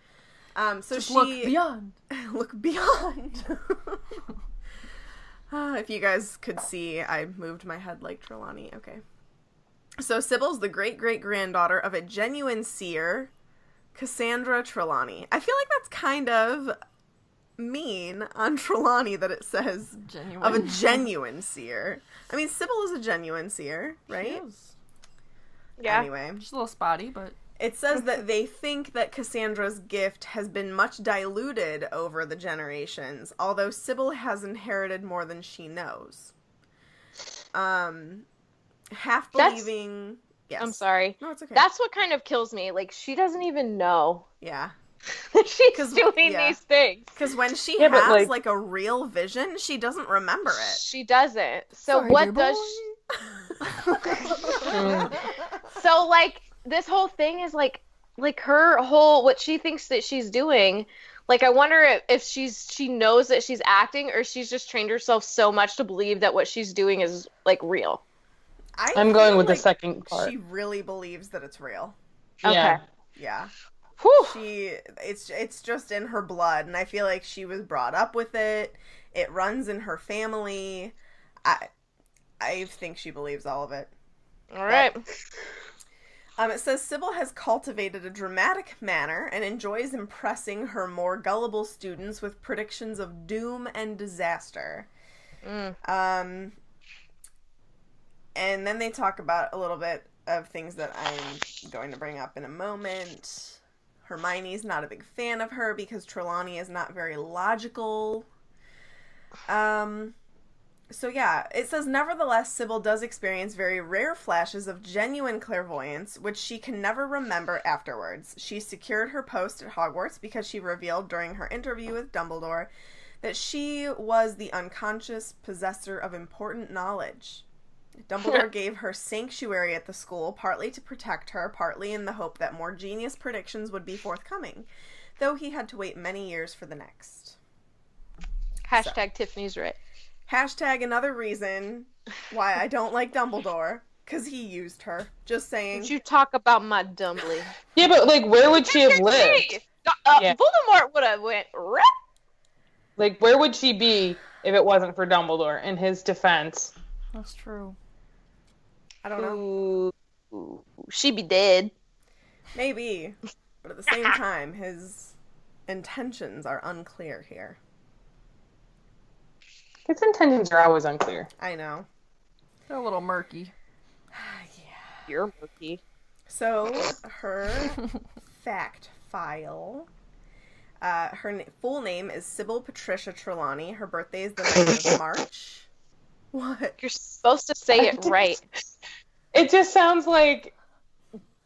So just look beyond. Look beyond. If you guys could see, I moved my head like Trelawney. Okay. So Sybil's the great-great-granddaughter of a genuine seer, Cassandra Trelawney. I feel like that's kind of mean on Trelawney that it says Genuine. of a genuine seer. I mean, Sybil is a genuine seer, right? Yeah. Anyway. She's a little spotty, but... It says that they think that Cassandra's gift has been much diluted over the generations, although Sybil has inherited more than she knows. Half believing... Yes. I'm sorry. No, it's okay. That's what kind of kills me. Like, she doesn't even know Yeah. she's doing these things. Because when she Yeah, but, has, like, a real vision, she doesn't remember it. She doesn't. So Sorry, what dear does So, like, this whole thing is, like her whole, what she thinks that she's doing, like, I wonder if she knows that she's acting, or she's just trained herself so much to believe that what she's doing is, like, real. I'm going with the second part. She really believes that it's real. Yeah. Okay. Yeah. Whew. It's just in her blood, and I feel like she was brought up with it. It runs in her family. I think she believes all of it. All right. It says Sybil has cultivated a dramatic manner and enjoys impressing her more gullible students with predictions of doom and disaster. And then they talk about a little bit of things that I'm going to bring up in a moment. Hermione's not a big fan of her because Trelawney is not very logical. So yeah, it says, nevertheless, Sybil does experience very rare flashes of genuine clairvoyance, which she can never remember afterwards. She secured her post at Hogwarts because she revealed during her interview with Dumbledore that she was the unconscious possessor of important knowledge. Dumbledore gave her sanctuary at the school, partly to protect her, partly in the hope that more genius predictions would be forthcoming, though he had to wait many years for the next. Hashtag Tiffany's right. Hashtag another reason why I don't like Dumbledore, because he used her. Just saying. Did you talk about my Dumbly? Yeah, but, like, where would she have lived? Yeah. Voldemort would have went rip. Like, where would she be if it wasn't for Dumbledore in his defense? That's true. I don't know. Ooh, she'd be dead. Maybe. But at the same time, his intentions are unclear here. His intentions are always unclear. I know. They're a little murky. You're murky. So, her fact file. Her full name is Sybil Patricia Trelawney. Her birthday is the 9th of March. What? You're supposed to say it right. It just sounds like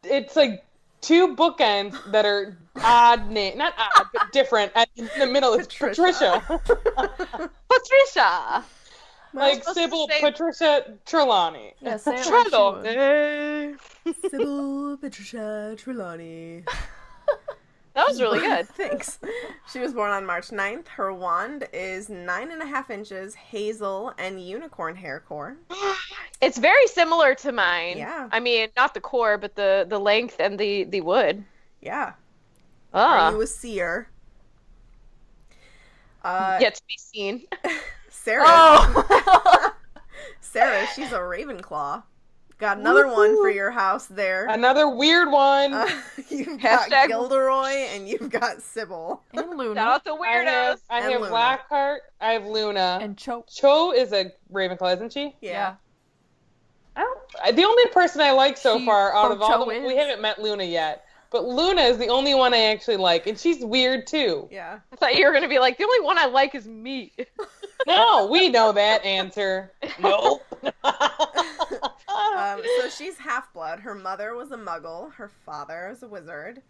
it's like two bookends that are odd name, not odd, but different. And in the middle is Patricia. Patricia. Like Sybil Patricia Trelawney. Yeah, say it like she would. Sybil Patricia Trelawney. That was really good. Thanks. She was born on March 9th. Her wand is 9.5 inches, hazel, and unicorn hair core. It's very similar to mine. Yeah. I mean, not the core, but the length and the wood. Yeah. Ah. Are you a seer? Yet to be seen. Sarah. Oh. Sarah, she's a Ravenclaw. Got another one for your house there. Another weird one. You've got Hashtag- Gilderoy and you've got Sybil. And Luna. Shout out the weirdos. I And have Luna. Lockhart. I have Luna. And Cho. Cho is a Ravenclaw, isn't she? Yeah. The only person I like so She- far out of all Cho the is. we haven't met Luna yet, but Luna is the only one I actually like, and she's weird too. Yeah. I thought you were gonna be like, the only one I like is me. No, we know that answer. Nope. So she's half-blood. Her mother was a muggle. Her father is a wizard.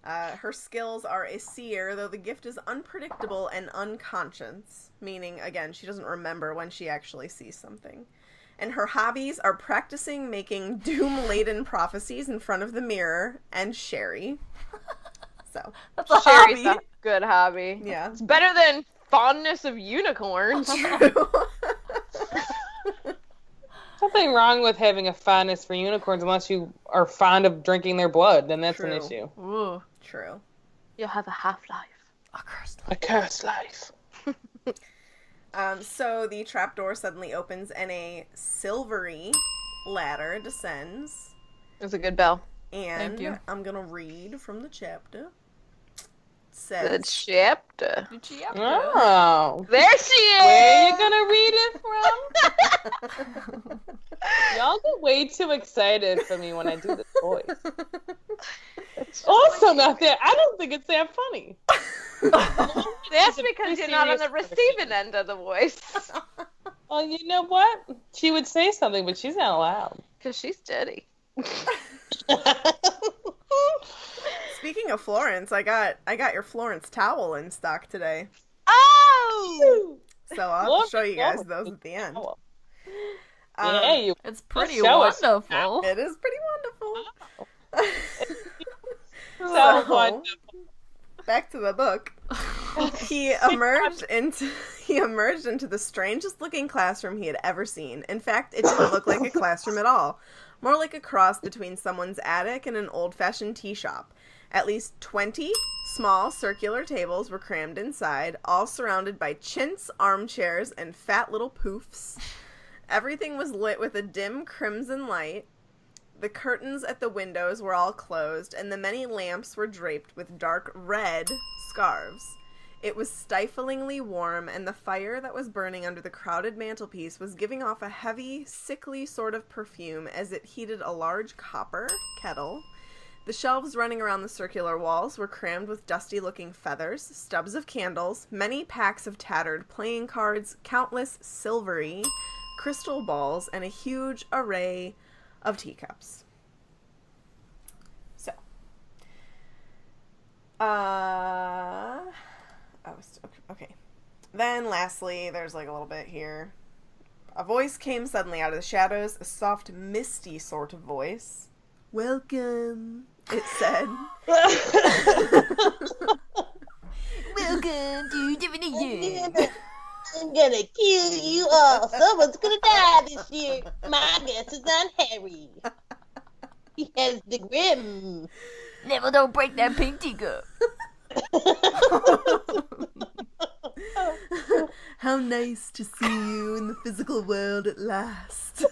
Her skills are a seer, though the gift is unpredictable and unconscious, meaning, again, she doesn't remember when she actually sees something. And her hobbies are practicing making doom-laden prophecies in front of the mirror and sherry. So, That's a Sherry's hobby. a good hobby. yeah. It's better than fondness of unicorns. True. Something wrong with having a fondness for unicorns unless you are fond of drinking their blood, then that's an True. issue. Ooh. True. You'll have a half-life. A cursed. A cursed life. So the trapdoor suddenly opens and a silvery ladder descends. It's a good bell. And Thank you. I'm gonna read from the chapter. It Good says, chapter. Oh. There she is! Where you gonna read it from? Y'all get way too excited for me when I do this voice. It's also not that. I don't think it's that funny. That's because you're not on the receiving end of the voice. Well, you know what? She would say something, but she's not allowed. Because she's dirty. speaking of Florence, I got your Florence towel in stock today. Oh! So I'll have to show you guys those at the end. Yeah, you. It's pretty show us. wonderful. It is pretty wonderful. So So, wonderful. back to the book. He emerged into the strangest looking classroom he had ever seen. In fact, it didn't look like a classroom at all. More like a cross between someone's attic and an old-fashioned tea shop. At least 20 small circular tables were crammed inside, all surrounded by chintz armchairs and fat little poofs. Everything was lit with a dim crimson light. The curtains at the windows were all closed, and the many lamps were draped with dark red scarves. It was stiflingly warm, and the fire that was burning under the crowded mantelpiece was giving off a heavy, sickly sort of perfume as it heated a large copper kettle. The shelves running around the circular walls were crammed with dusty-looking feathers, stubs of candles, many packs of tattered playing cards, countless silvery crystal balls, and a huge array of teacups. So, okay. Then, lastly, there's like a little bit here. A voice came suddenly out of the shadows, a soft, misty sort of voice. "Welcome," it said. Welcome to Divination. I'm gonna kill you all. Someone's gonna die this year. My guess is on Harry. He has the grim. Never don't break that pink teacup. How nice to see you in the physical world at last.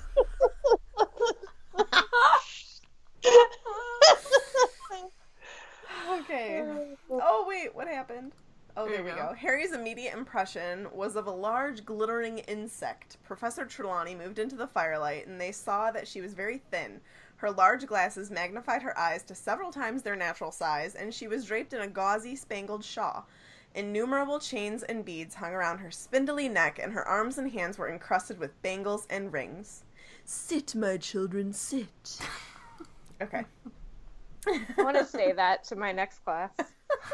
Okay. Oh, wait, what happened? Oh, there we go. Harry's immediate impression was of a large, glittering insect. Professor Trelawney moved into the firelight, and they saw that she was very thin. Her large glasses magnified her eyes to several times their natural size, and she was draped in a gauzy, spangled shawl. Innumerable chains and beads hung around her spindly neck, and her arms and hands were encrusted with bangles and rings. "Sit, my children, sit." Okay. I want to say that to my next class.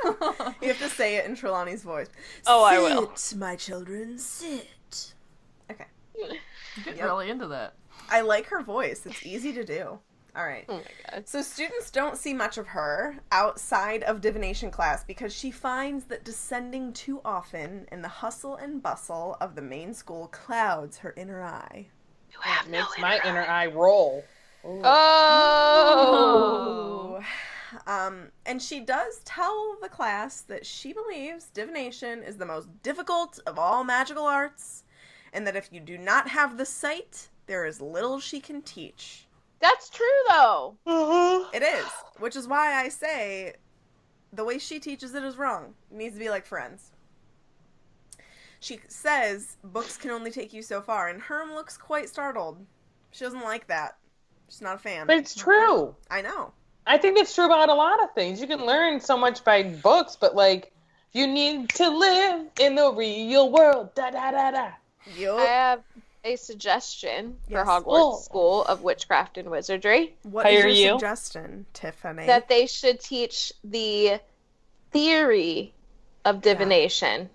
You have to say it in Trelawney's voice. Oh, I will. Sit, my children, sit. Okay. You get really into that. I like her voice. It's easy to do. All right. Oh my god. So students don't see much of her outside of divination class because she finds that descending too often in the hustle and bustle of the main school clouds her inner eye. You have It makes my inner eye roll. Ooh. Oh! And she does tell the class that she believes divination is the most difficult of all magical arts, and that if you do not have the sight, there is little she can teach. That's true, though. It is, which is why I say the way she teaches it is wrong. It needs to be like Friends. She says books can only take you so far, and Herm looks quite startled. She doesn't like that. She's not a fan. But it's true. I know. I think that's true about a lot of things. You can learn so much by books, but like, you need to live in the real world. Da da da da. I have a suggestion Yes. for Hogwarts School of Witchcraft and Wizardry. What is Hire your you? suggestion, Tiffany? That they should teach the theory of divination.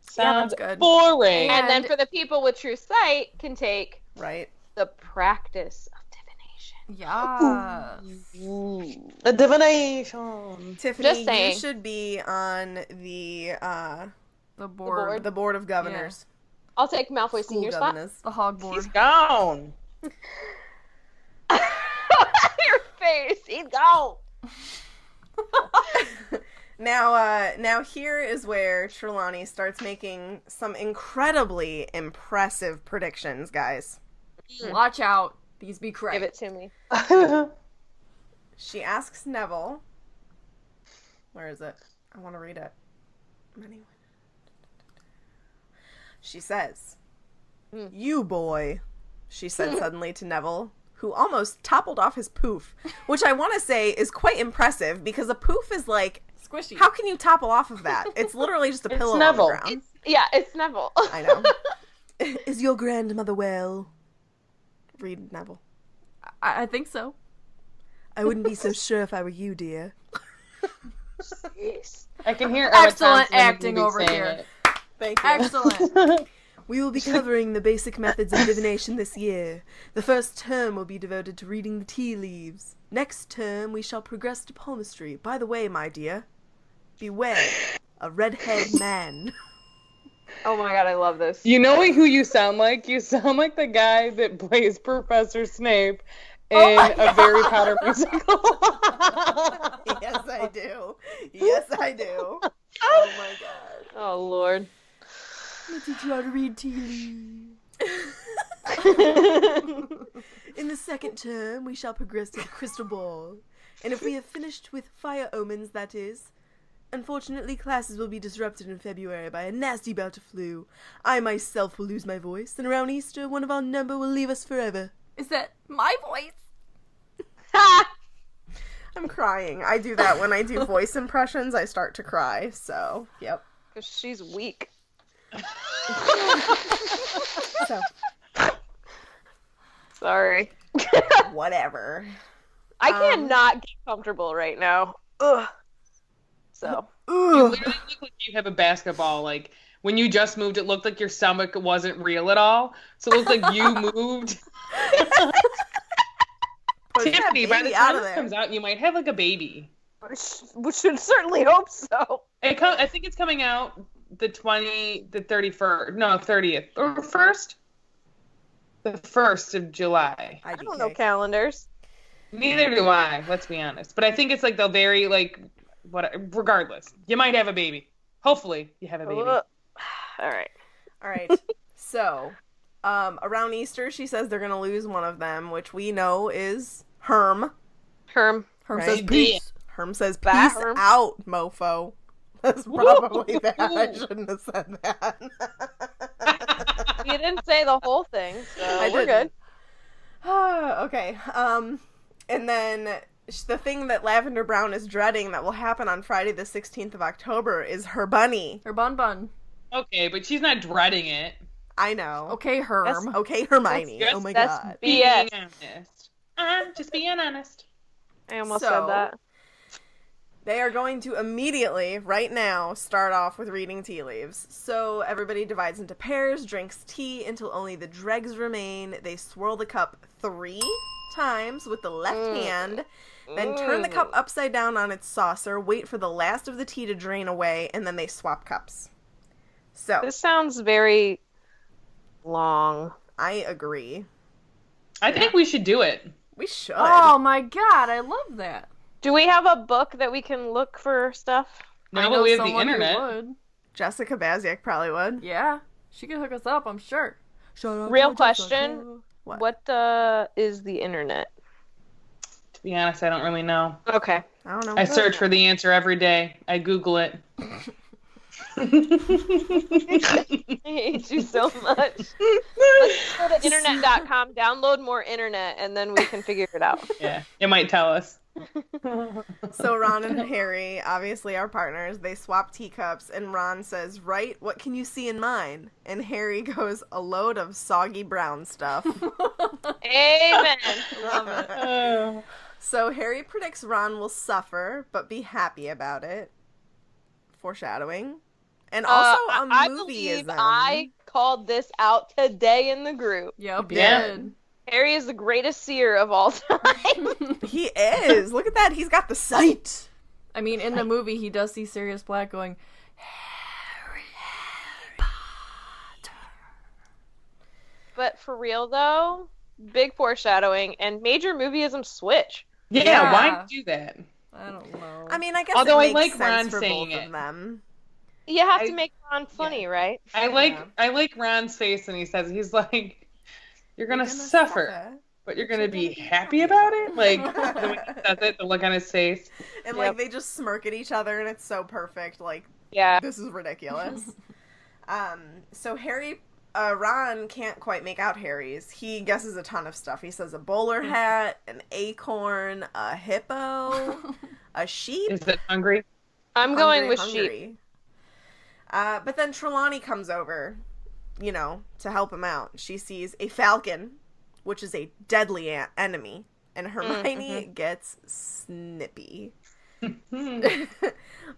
Sounds good. boring. And then for the people with true sight can take Right. the practice of divination. Yeah. The divination. Tiffany, Just saying. you should be on the The board of governors. I'll take Malfoy School Senior spot. governors. The hog board. He's gone. Your face. He's gone. Now here is where Trelawney starts making some incredibly impressive predictions, guys. Watch out. These be correct. Give it to me. She asks Neville. Where is it? I want to read it. Anyway. She says, "You boy," she said suddenly to Neville, who almost toppled off his poof, which I want to say is quite impressive because a poof is like, Squishy. how can you topple off of that? It's literally just a pillow Neville. on the ground. It's Neville. I know. Is your grandmother well? Read Neville. I think so. I wouldn't be so sure if I were you, dear. I can hear Emma Excellent Thompson in the acting movie over saying here. it. Thank you. Excellent. We will be covering the basic methods of divination this year. The first term will be devoted to reading the tea leaves. Next term, we shall progress to palmistry. By the way, my dear, beware a red-haired man. Oh my god, I love this. You know who you sound like? You sound like the guy that plays Professor Snape in a Harry Potter musical. Yes, I do. Yes, I do. Oh my god. Oh lord. I teach you how to read tea leaves. In the second term, we shall progress to the crystal ball. And if we have finished with fire omens, that is. Unfortunately, classes will be disrupted in February by a nasty bout of flu. I myself will lose my voice, and around Easter, one of our number will leave us forever. Is that my voice? I'm crying. I do that when I do voice impressions. I start to cry, so, yep. Because she's weak. So, Sorry. whatever. I cannot get comfortable right now. Ugh. So. You literally look like you have a basketball. Like, when you just moved, it looked like your stomach wasn't real at all. So it looked like you moved. Tiffany, by the time this comes out, you might have like a baby. We should certainly hope so. I think it's coming out the 31st, no, 30th, or 1st? The 1st of July. I don't know calendars. Neither do I, let's be honest. But I think it's like the very, like, regardless, you might have a baby. Hopefully, you have a baby. All right. So, around Easter, she says they're going to lose one of them, which we know is Herm. Herm Right? says peace. Herm says, Bye, peace Herm. out, mofo. That's probably bad. I shouldn't have said that. You didn't say the whole thing, so we're didn't. good. Okay. And then the thing that Lavender Brown is dreading that will happen on Friday the 16th of October is her bunny. Her bun. Okay, but she's not dreading it. I know. Okay, Herm. Okay, Hermione. That's- Oh my that's god. Being BS. honest. I'm just being honest. I almost So- said that. They are going to immediately, right now, start off with reading tea leaves. So everybody divides into pairs, drinks tea until only the dregs remain. They swirl the cup 3 times with the left hand, then turn the cup upside down on its saucer, wait for the last of the tea to drain away, and then they swap cups. So, This sounds very long. I agree. I think we should do it. We should. Oh my god, I love that. Do we have a book that we can look for stuff? No, I but know we have the someone who internet. would. Jessica Baziak probably would. Yeah, she could hook us up, I'm sure. Real question. What is the internet? To be honest, I don't really know. Okay. I don't know. I search for the answer every day. I Google it. I hate you so much. Let's go to internet.com, download more internet, and then we can figure it out. Yeah, it might tell us. So Ron and Harry, obviously our partners, they swap teacups, and Ron says, "Right, what can you see in mine?" And Harry goes, "A load of soggy brown stuff." Amen. Love it. Oh. So Harry predicts Ron will suffer, but be happy about it. Foreshadowing. And also I a movie believe I called this out today in the group. Yep, Yeah. did. Harry is the greatest seer of all time. He is. Look at that. He's got the sight. I mean, in the movie, he does see Sirius Black going, But for real, though, big foreshadowing and major movieism switch. Yeah, why do that? I don't know. I mean, I guess Although I it makes like Ron sense for saying both it. of them. You have to make Ron funny, right? I like Ron's face when he says, he's like, you're gonna suffer, but you're gonna be happy about it? Like, the way he says it, the look on his face. And like they just smirk at each other, and it's so perfect. Like, yeah, this is ridiculous. So Ron can't quite make out Harry's. He guesses a ton of stuff. He says a bowler hat, an acorn, a hippo, a sheep. Is it hungry? I'm going with sheep. But then Trelawney comes over, to help him out. She sees a falcon, which is a deadly enemy, and Hermione gets snippy.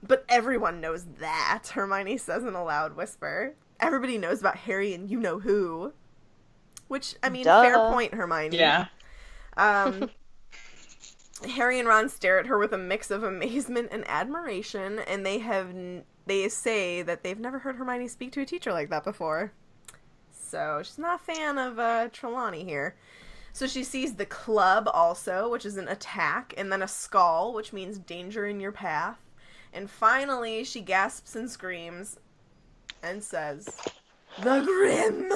But everyone knows that, Hermione says in a loud whisper. Everybody knows about Harry and you-know-who. Which, I mean, fair point, Hermione. Yeah. Harry and Ron stare at her with a mix of amazement and admiration, and they say that they've never heard Hermione speak to a teacher like that before. So, she's not a fan of Trelawney here. So she sees the club also, which is an attack, and then a skull, which means danger in your path. And finally, she gasps and screams and says, "The Grim!"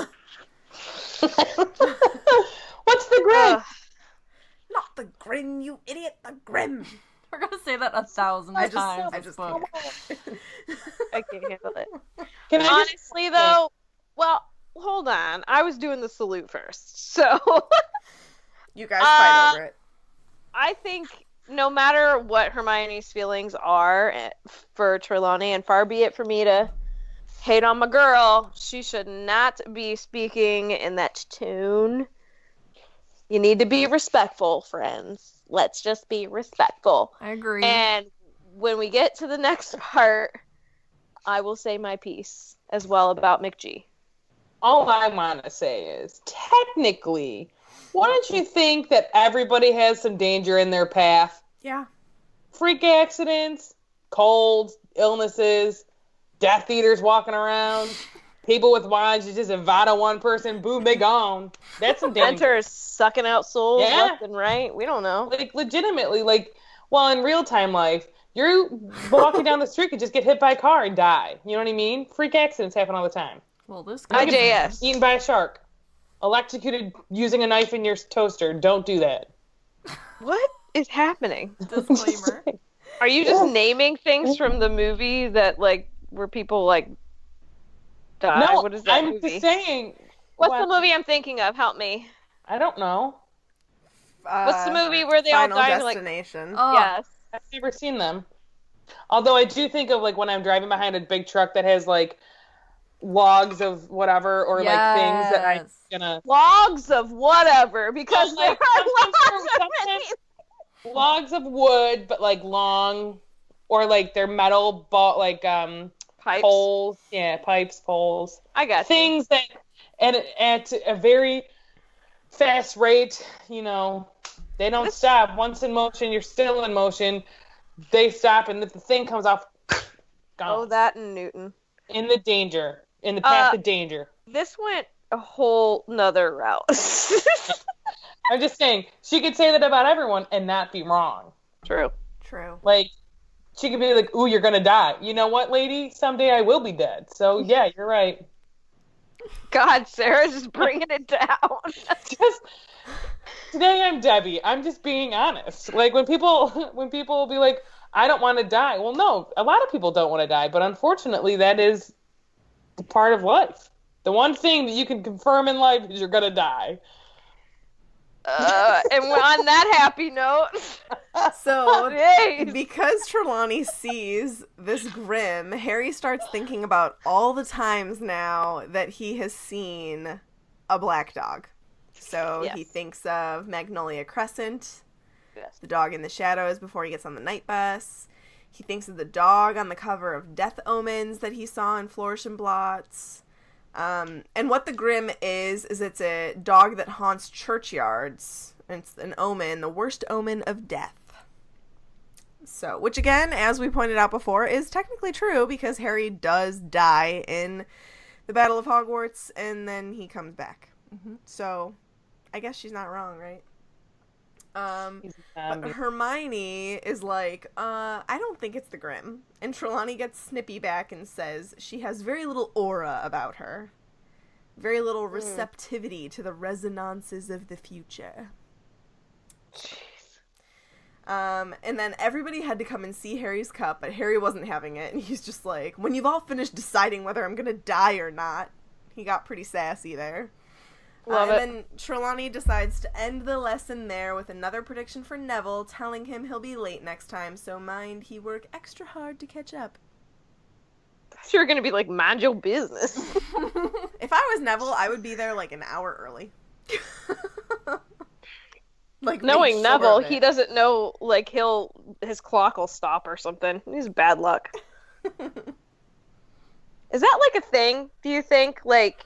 What's the Grim? Not the Grim, you idiot, the Grim! We're gonna say that 1,000 times. I just can't. I can't handle it. Honestly, though, well, hold on. I was doing the salute first, so... You guys fight over it. I think no matter what Hermione's feelings are for Trelawney, and far be it for me to hate on my girl, she should not be speaking in that tone. You need to be respectful, friends. Let's just be respectful. I agree. And when we get to the next part, I will say my piece as well about McG. All I want to say is, technically, wouldn't you think that everybody has some danger in their path? Yeah. Freak accidents, colds, illnesses, Death Eaters walking around, people with wands, you just invite one person, boom, they gone. That's some danger. Dementors sucking out souls left and right. We don't know. Like, legitimately, in real-time life, you're walking down the street, could just get hit by a car and die. You know what I mean? Freak accidents happen all the time. Well, this guy... IJS. Eaten by a shark. Electrocuted using a knife in your toaster. Don't do that. What is happening? Disclaimer. Are you just naming things from the movie that, where people, die? No, What is that I'm movie? just saying. What's the movie I'm thinking of? Help me. I don't know. What's the movie where they Final all die? Destination. Oh, Yes. I've never seen them. Although I do think of, when I'm driving behind a big truck that has, logs of whatever, or, things that I'm gonna... Logs of whatever, because there are logs of many. Logs of wood, but, long, or, they're metal, Pipes. poles. Yeah, pipes, poles. I got things that at a very fast rate, they don't stop. Once in motion, you're still in motion. They stop, and if the thing comes off, gone. Oh, that and Newton. In the path of danger. This went a whole nother route. I'm just saying, she could say that about everyone and not be wrong. True. She could be like, ooh, you're gonna die. You know what, lady? Someday I will be dead. So, yeah, you're right. God, Sarah's just bringing it down. Today I'm Debbie. I'm just being honest. Like when people will be like, I don't want to die. Well, no, a lot of people don't want to die, but unfortunately that is part of life. The one thing that you can confirm in life is you're gonna die. And on that happy note, So, Jeez. because Trelawney sees this Grim, Harry starts thinking about all the times now that he has seen a black dog. So Yes. he thinks of Magnolia Crescent, Yes. the dog in the shadows before he gets on the night bus. He thinks of the dog on the cover of Death Omens that he saw in Flourish and Blots. And what the Grim is it's a dog that haunts churchyards. It's an omen, the worst omen of death. So, which again, as we pointed out before, is technically true because Harry does die in the Battle of Hogwarts and then he comes back. So, I guess she's not wrong, right? But Hermione is like, I don't think it's the Grim. And Trelawney gets snippy back and says she has very little aura about her. Very little receptivity to the resonances of the future. And then everybody had to come and see Harry's cup, but Harry wasn't having it. And he's just like, when you've all finished deciding whether I'm going to die or not. He got pretty sassy there. Love it. And then Trelawney decides to end the lesson there with another prediction for Neville, telling him he'll be late next time, so mind he work extra hard to catch up. You're gonna be like, mind your business. If I was Neville, I would be there like an hour early. Like Knowing make sure Neville, of it. he doesn't know, like, his clock will stop or something. He's bad luck. Is that, like, a thing, do you think? Like,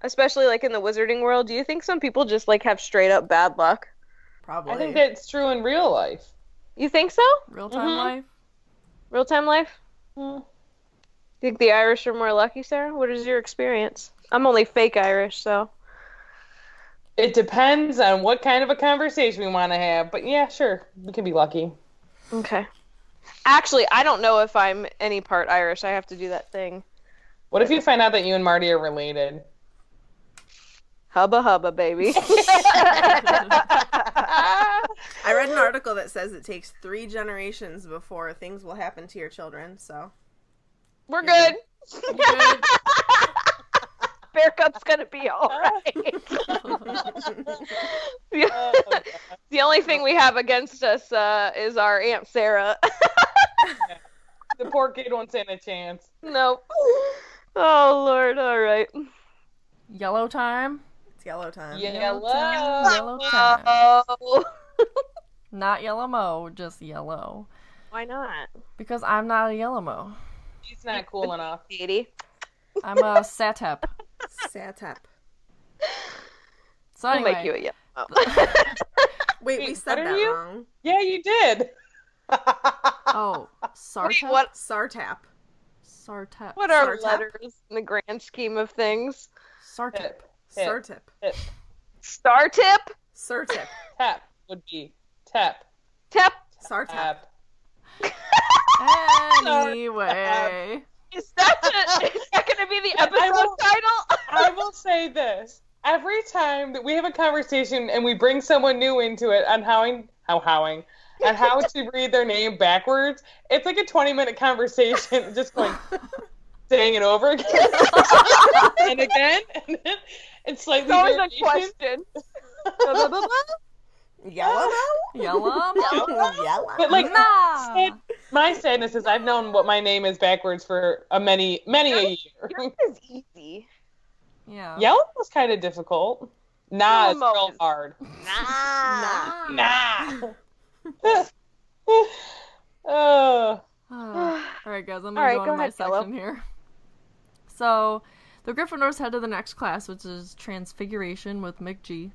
especially, like, in the wizarding world, do you think some people just, like, have straight-up bad luck? Probably. I think that's true in real life. You think so? Real-time life? Real-time life? Hmm. Think the Irish are more lucky, Sarah? What is your experience? I'm only fake Irish, so... It depends on what kind of a conversation we want to have, but yeah, sure, we can be lucky. Okay. Actually, I don't know if I'm any part Irish. I have to do that thing. What if you find out that you and Marty are related? Hubba hubba, baby. I read an article that says it takes 3 generations before things will happen to your children, so... We're good. Bear Cup's gonna be alright. The only thing we have against us is our Aunt Sarah. The poor kid won't stand a chance. Nope. Oh, Lord. All right. Yellow time? It's yellow time. Yellow. Yellow time. Oh. Not yellow mo, just yellow. Why not? Because I'm not a yellow mo. He's not cool enough. Katie. I'm a satep. Satap. So I'll anyway, make you a yellow. Wait, we said what are that you? wrong. Yeah, you did. oh, Sartep. What? Sartap. Sartep. What are Sartap. letters in the grand scheme of things? Sartep. Tip. Sartip. Tip. Star tip? Sartip. Tap would be tap. Tip? Sartap. Tap. Anyway. Is that going to be the episode title? I will say this. Every time that we have a conversation and we bring someone new into it on how to read their name backwards, it's like a 20-minute conversation just going, saying it over again and again. And then it's slightly It's always a variation. question. Yellow? Yellow. Yellow. But like, Nah. my sadness is I've known what my name is backwards for many a year. Yours is easy. Yeah. Yellow was kind of difficult. Nah, it's Yellow real is- hard. Nah. Nah. Oh. Alright, guys, I'm gonna Alright, go go on my ahead, Yellow. section here. So, the Gryffindors head to the next class, which is Transfiguration with McG.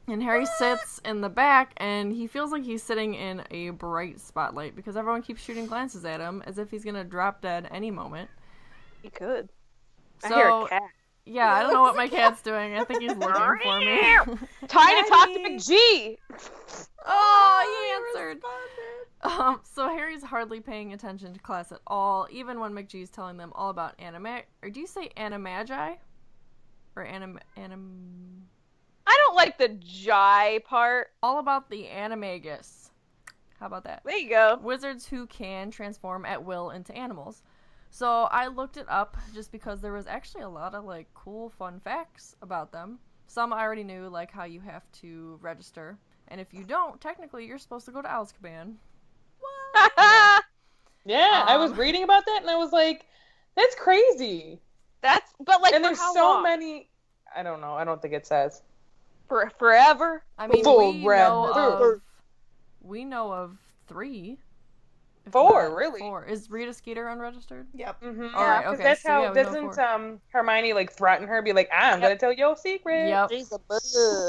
And Harry sits in the back, and he feels like he's sitting in a bright spotlight because everyone keeps shooting glances at him as if he's gonna drop dead any moment. He could. I So, hear a cat. yeah, I don't know what my cat's doing. I think he's looking for me. Time to talk to McG. Oh, he answered. So Harry's hardly paying attention to class at all, even when McGee's telling them all about or do you say animagi? Or I don't like the Jai part. all about the animagus. How about that? There you go. Wizards who can transform at will into animals. So I looked it up just because there was actually a lot of like cool fun facts about them. Some I already knew, like how you have to register, and if you don't, technically you're supposed to go to Azkaban. Yeah, I was reading about that and I was like, that's crazy. But like, And for there's how so long? many. I don't know. I don't think it says. For forever? I mean, we know of 3. if 4, not really? 4. Is Rita Skeeter unregistered? Yep. Mm-hmm. All right, Because okay, that's so how yeah, we know doesn't 4. Hermione like threaten her, be like, I'm gonna tell your secret. Yep. She's a bug.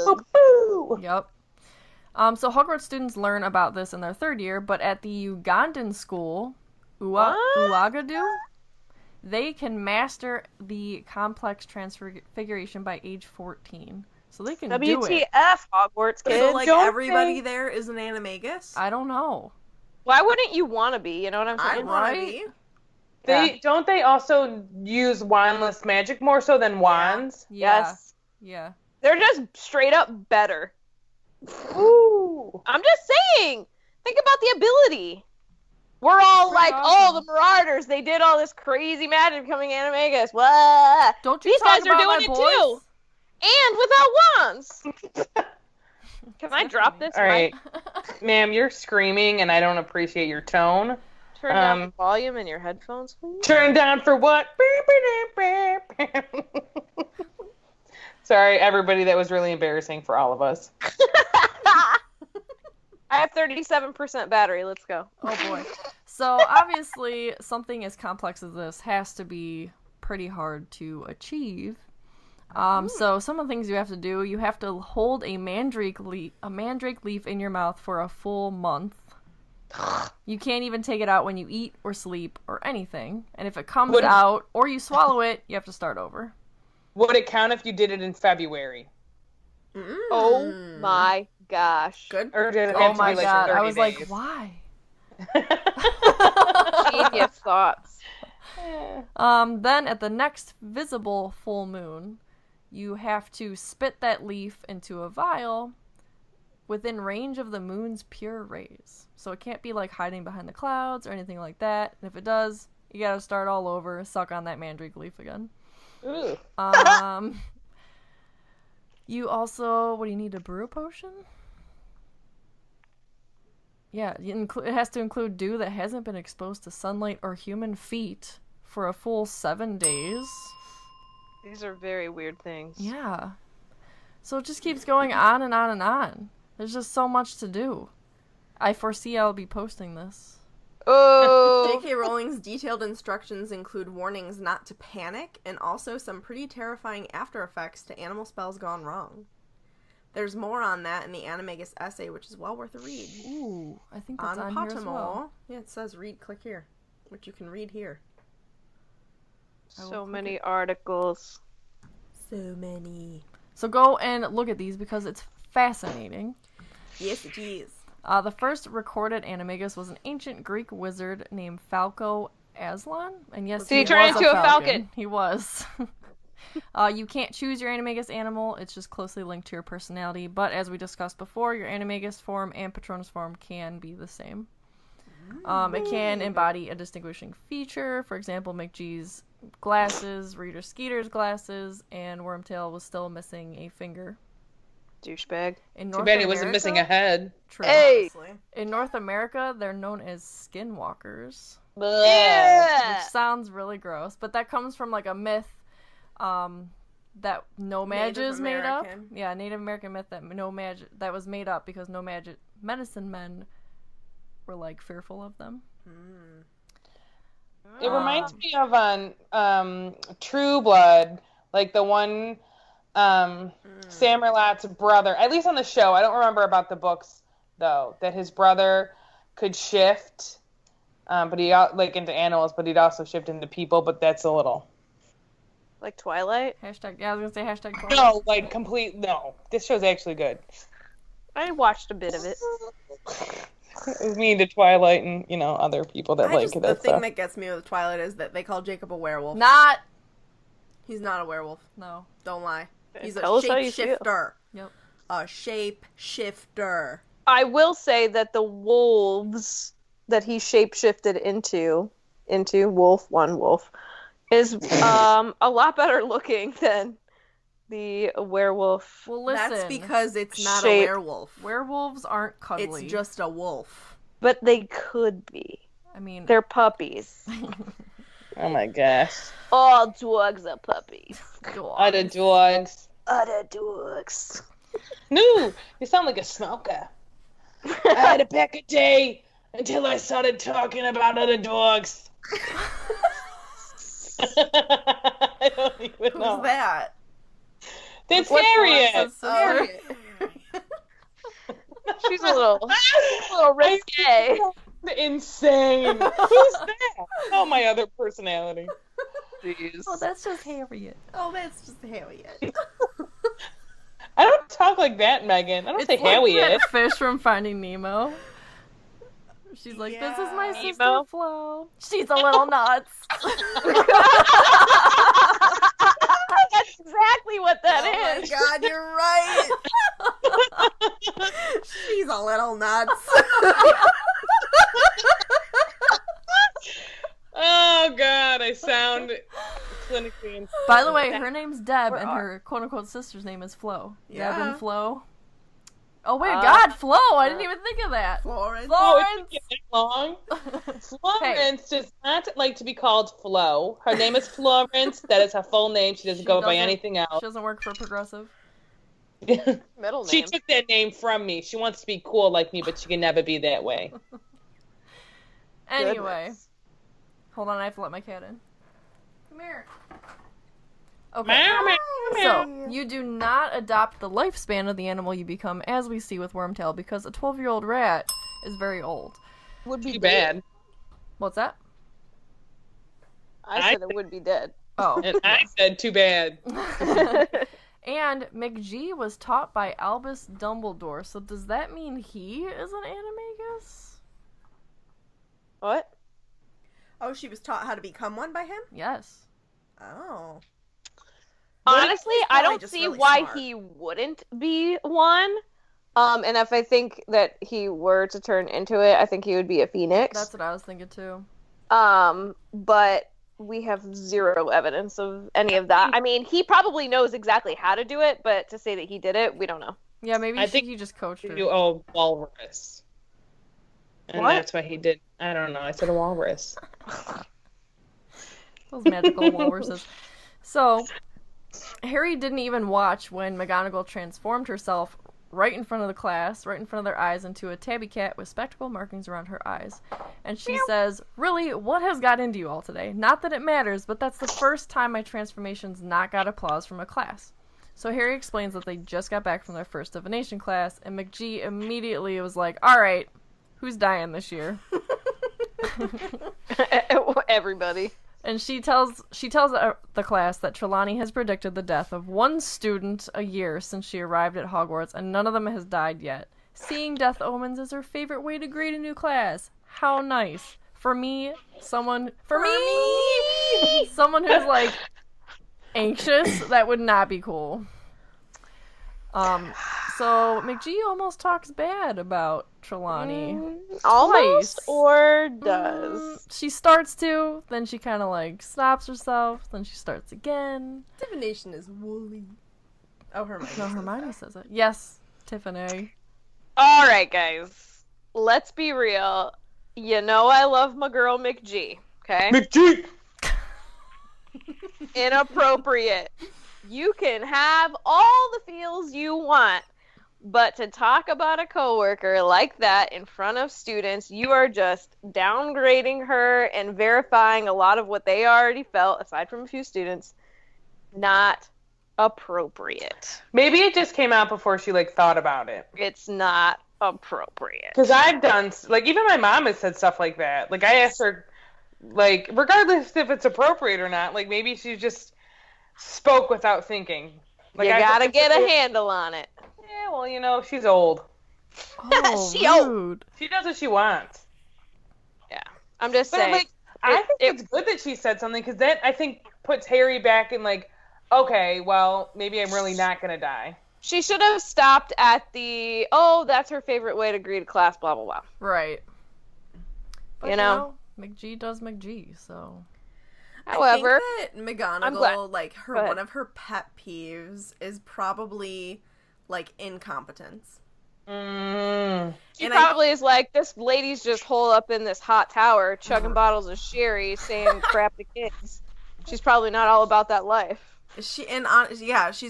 Boo-boo. Yep. So Hogwarts students learn about this in their 3rd year, but at the Ugandan school, Uagadu, they can master the complex transfiguration by age 14. So they can do it. WTF, Hogwarts kids. So, like, Don't everybody think- there is an animagus? I don't know. Why wouldn't you want to be? You know what I'm I saying? want right? to be. Don't they also use wandless magic more so than wands? Yeah. Yes. Yeah. They're just straight up better. Ooh. I'm just saying. Think about the ability. We're all Pretty like, awesome. oh, the Marauders, they did all this crazy magic becoming Animagus. What? Don't you These talk guys are about doing my it boys? too. And without wands. Can I drop this? All right, ma'am, you're screaming and I don't appreciate your tone. Turn down the volume in your headphones, please. Turn down for what? Sorry, everybody, that was really embarrassing for all of us. I have 37% battery. Let's go. Oh boy. So obviously something as complex as this has to be pretty hard to achieve. So some of the things you have to do, you have to hold a mandrake leaf in your mouth for a full month. You can't even take it out when you eat or sleep or anything. And if it comes out or you swallow it, you have to start over. Would it count if you did it in February? Oh my gosh. Good. Or did it Oh have to my be like god. 30 I was like, days? why? Genius thoughts. Then at the next visible full moon, you have to spit that leaf into a vial within range of the moon's pure rays. So it can't be like hiding behind the clouds or anything like that. And if it does, you gotta start all over, suck on that mandrake leaf again. Ooh. You also, what do you need, to brew a potion? Yeah, it has to include dew that hasn't been exposed to sunlight or human feet for a full 7 days. These are very weird things. Yeah. So it just keeps going on and on and on. There's just so much to do. I foresee I'll be posting this. Oh. J.K. Rowling's detailed instructions include warnings not to panic and also some pretty terrifying after effects to animal spells gone wrong. There's more on that in the Animagus essay, which is well worth a read. Ooh, I think that's on here as Pottermore. well. Yeah, it says read, click here, which you can read here. So many articles. So many. So go and look at these because it's fascinating. Yes, it is. The first recorded animagus was an ancient Greek wizard named Falco Aslan. And yes, he turned was into a falcon. He was. You can't choose your animagus animal. It's just closely linked to your personality. But as we discussed before, your animagus form and Patronus form can be the same. It can embody a distinguishing feature. For example, McGee's glasses, Reader Skeeter's glasses, and Wormtail was still missing a finger. Douchebag. In Too North bad he wasn't missing a America- head. True. Hey! In North America, they're known as skinwalkers, Yeah! which sounds really gross, but that comes from like a myth that no magic Native is made up. American. Yeah, Native American myth that no magic that was made up because no magic medicine men were like fearful of them. It reminds me of True Blood, like the one Samerlot's brother, at least on the show. I don't remember about the books though, that his brother could shift, but he like into animals, but he'd also shift into people. But that's a little Like Twilight? Hashtag, yeah, I was gonna say hashtag. no, like complete no. This show's actually good. I watched a bit of it. mean to Twilight and, other people that like it. The thing that gets me with Twilight is that they call Jacob a werewolf. Not. He's not a werewolf. No. Don't lie. He's a Tell us how you feel. shapeshifter. Yep. A shapeshifter. I will say that the wolves that he shapeshifted into one wolf, is a lot better looking than the werewolf. Well, listen. That's because it's not a werewolf. Werewolves aren't cuddly. It's just a wolf. But they could be. I mean, they're puppies. Oh my gosh. All dogs are puppies. Other dogs. Other dogs. No, you sound like a smoker. I had a pack a day until I started talking about other dogs. I don't even know. Who's that? That's Harriet. Harriet. She's a little risque. Insane. Who's that? Oh, my other personality. Jeez. Oh, that's just Harriet. Oh, that's just Harriet. I don't talk like that, Megan. I don't say Harriet. That fish from Finding Nemo. She's like, this is my sister Flo. She's a little nuts. That's exactly what that is. Oh my God, you're right. She's a little nuts. Oh God, I sound clinically insane. By the way, her name's Deb, and her quote-unquote sister's name is Flo. Yeah. Deb and Flo. Oh, wait, God, Flo! I didn't even think of that. Florence. Oh, it didn't get that long. Florence does not like to be called Flo. Her name is Florence. That is her full name. She doesn't go by anything else. She doesn't work for Progressive. Middle name. She took that name from me. She wants to be cool like me, but she can never be that way. Anyway. Goodness. Hold on, I have to let my cat in. Come here. Okay. Meow, meow, meow. So, you do not adopt the lifespan of the animal you become, as we see with Wormtail, because a 12-year-old rat is very old. Would be Too bad. What's that? I said it would be dead. Oh. And I said too bad. And McGee was taught by Albus Dumbledore, so does that mean he is an animagus? What? Oh, she was taught how to become one by him? Yes. Oh. Honestly, I don't just see really why smart. he wouldn't be one. And if I think that he were to turn into it, I think he would be a phoenix. That's what I was thinking too. But we have zero evidence of any of that. I mean, he probably knows exactly how to do it, but to say that he did it, we don't know. Yeah, maybe I think he just coached her. You owe walrus. And What? that's why he did. I don't know. I said a walrus. Those magical walruses. So, Harry didn't even watch when McGonagall transformed herself right in front of the class, right in front of their eyes, into a tabby cat with spectacle markings around her eyes. And she says, really, what has got into you all today? Not that it matters, but that's the first time my transformation's not got applause from a class. So Harry explains that they just got back from their first Divination class, and McGee immediately was like, alright, who's dying this year? Everybody. And she tells the class that Trelawney has predicted the death of one student a year since she arrived at Hogwarts, and none of them has died yet. Seeing death omens is her favorite way to greet a new class. How nice. For me, someone who's like anxious, that would not be cool. So McGee almost talks bad about Trelawney. Almost Twice. or does? She starts to, then she kind of like stops herself, then she starts again. Divination is woolly. Oh, Hermione. No, Hermione says it. Yes, Tiffany. All right, guys. Let's be real. You know I love my girl McGee, okay? McGee! Inappropriate. You can have all the feels you want, but to talk about a coworker like that in front of students, you are just downgrading her and verifying a lot of what they already felt, aside from a few students. Not appropriate. Maybe it just came out before she, thought about it. It's not appropriate. Because I've done, even my mom has said stuff like that. I asked her, regardless if it's appropriate or not, maybe she just spoke without thinking. You gotta get a handle on it. Yeah, well, she's old. Oh, She rude. She does what she wants. Yeah, I'm just But saying. like, I think it's good that she said something because that I think puts Harry back in like, okay, well maybe I'm really not gonna die. She should have stopped at the, oh, that's her favorite way to greet a class, blah, blah, blah. Right. But, You know? McG does McG, so. However, I think that I'm glad. McGonagall, like, Go ahead. one of her pet peeves is probably, like, incompetence. She And probably is like, this lady's just holed up in this hot tower, chugging bottles of sherry, saying crap to kids. She's probably not all about that life. She's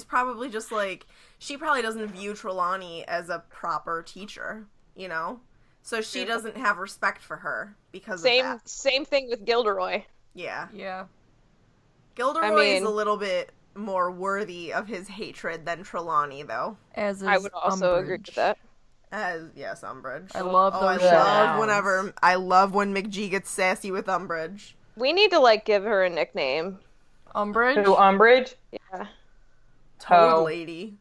probably just, like, she probably doesn't view Trelawney as a proper teacher, you know? So she doesn't have respect for her because of that. Same thing with Gilderoy. Yeah. Yeah. Gilderoy is a little bit more worthy of his hatred than Trelawney, though. As is I would also agree with that. Yes, Umbridge. I love those I love when McG gets sassy with Umbridge. We need to, like, give her a nickname. Umbridge? Who, Umbridge? Yeah. Toad Lady.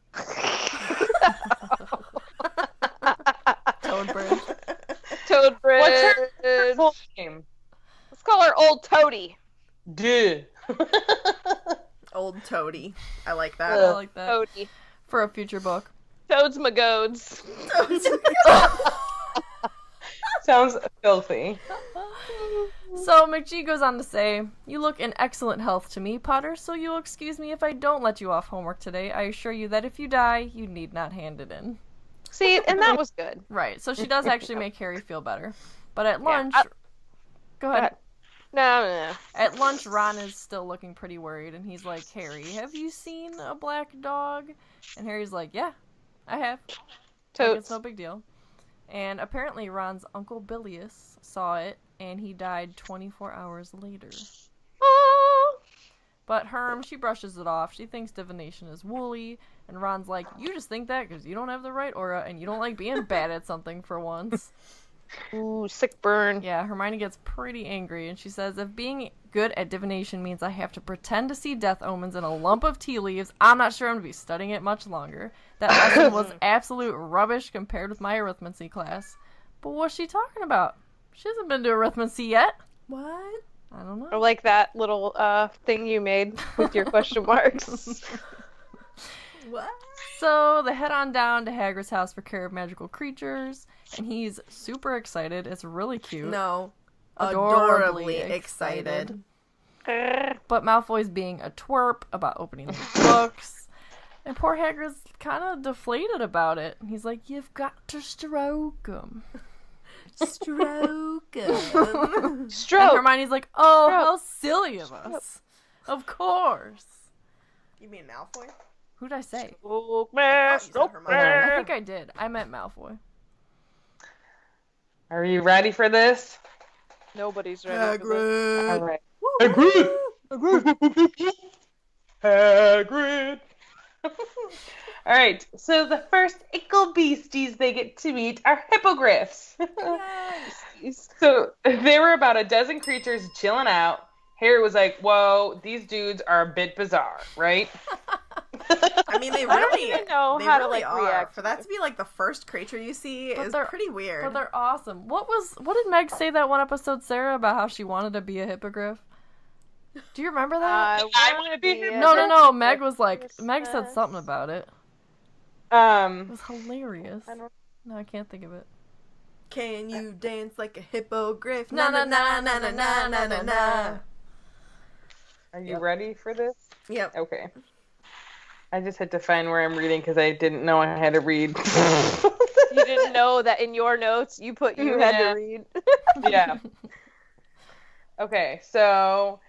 Toadbridge. Toadbridge. What's her full name? Let's call her Old Toady. Duh. Old Toady. I like that. I like that. Toady. For a future book. Toads my goads. Sounds filthy. So McG goes on to say, "You look in excellent health to me, Potter, so you'll excuse me if I don't let you off homework today. I assure you that if you die, you need not hand it in." See, and that was good. Right, so she does actually make Harry feel better. But at lunch... Go Go ahead. ahead. No. At lunch, Ron is still looking pretty worried, and he's like, "Harry, have you seen a black dog?" And Harry's like, "Yeah, I have." Like, Totes. it's no big deal. And apparently Ron's Uncle Bilius saw it, and he died 24 hours later. Oh. But Herm, she brushes it off. She thinks divination is woolly, and Ron's like, "You just think that because you don't have the right aura, and you don't like being bad at something for once." Ooh, sick burn. Yeah, Hermione gets pretty angry, and she says, "If being good at divination means I have to pretend to see death omens in a lump of tea leaves, I'm not sure I'm going to be studying it much longer. That lesson was absolute rubbish compared with my arithmancy class." But what's she talking about? She hasn't been to arithmancy yet. What? I don't know. Or like that little thing you made with your question marks. What? So they head on down to Hagrid's house for care of magical creatures, and he's super excited. It's really cute. No. Adorably excited. But Malfoy's being a twerp about opening the books. And poor Hagrid's kind of deflated about it. He's like, "You've got to stroke him." Stroke 'em. And Stroke. Hermione's like, "Oh, Stroke. how silly of us. Of course." You mean Malfoy? Who'd I say? Stroke me, You said stroke Hermione. I me. think I did. I meant Malfoy. Are you ready for this? Nobody's ready for this. All right. Hagrid! Hagrid! All right, so the first ickle beasties they get to meet are hippogriffs. So there were about a dozen creatures chilling out. Harry was like, "Whoa, these dudes are a bit bizarre, right?" I mean, they I don't really even know they how to really like are. react. For that to be like the first creature you see But is they're- pretty weird. But they're awesome. What did Meg say that one episode, Sarah, about how she wanted to be a hippogriff? Do you remember that? I wanna be a No. Meg was like, Meg said something about it. It was hilarious. No, I can't think of it. Can you dance like a hippogriff? Na, Na na, na na na na na na na. Are you ready for this? Yep. Okay. I just had to find where I'm reading because I didn't know I had to read. You didn't know that in your notes you put you had Yeah. to read. Yeah. Okay, so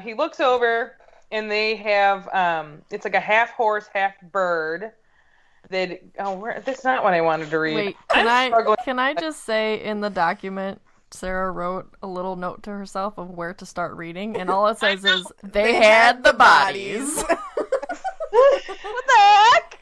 he looks over and they have it's like a half horse, half bird. That's not what I wanted to read. Wait, I'm struggling. can I just say in the document Sarah wrote a little note to herself of where to start reading, and all it says is they had the bodies. What the heck?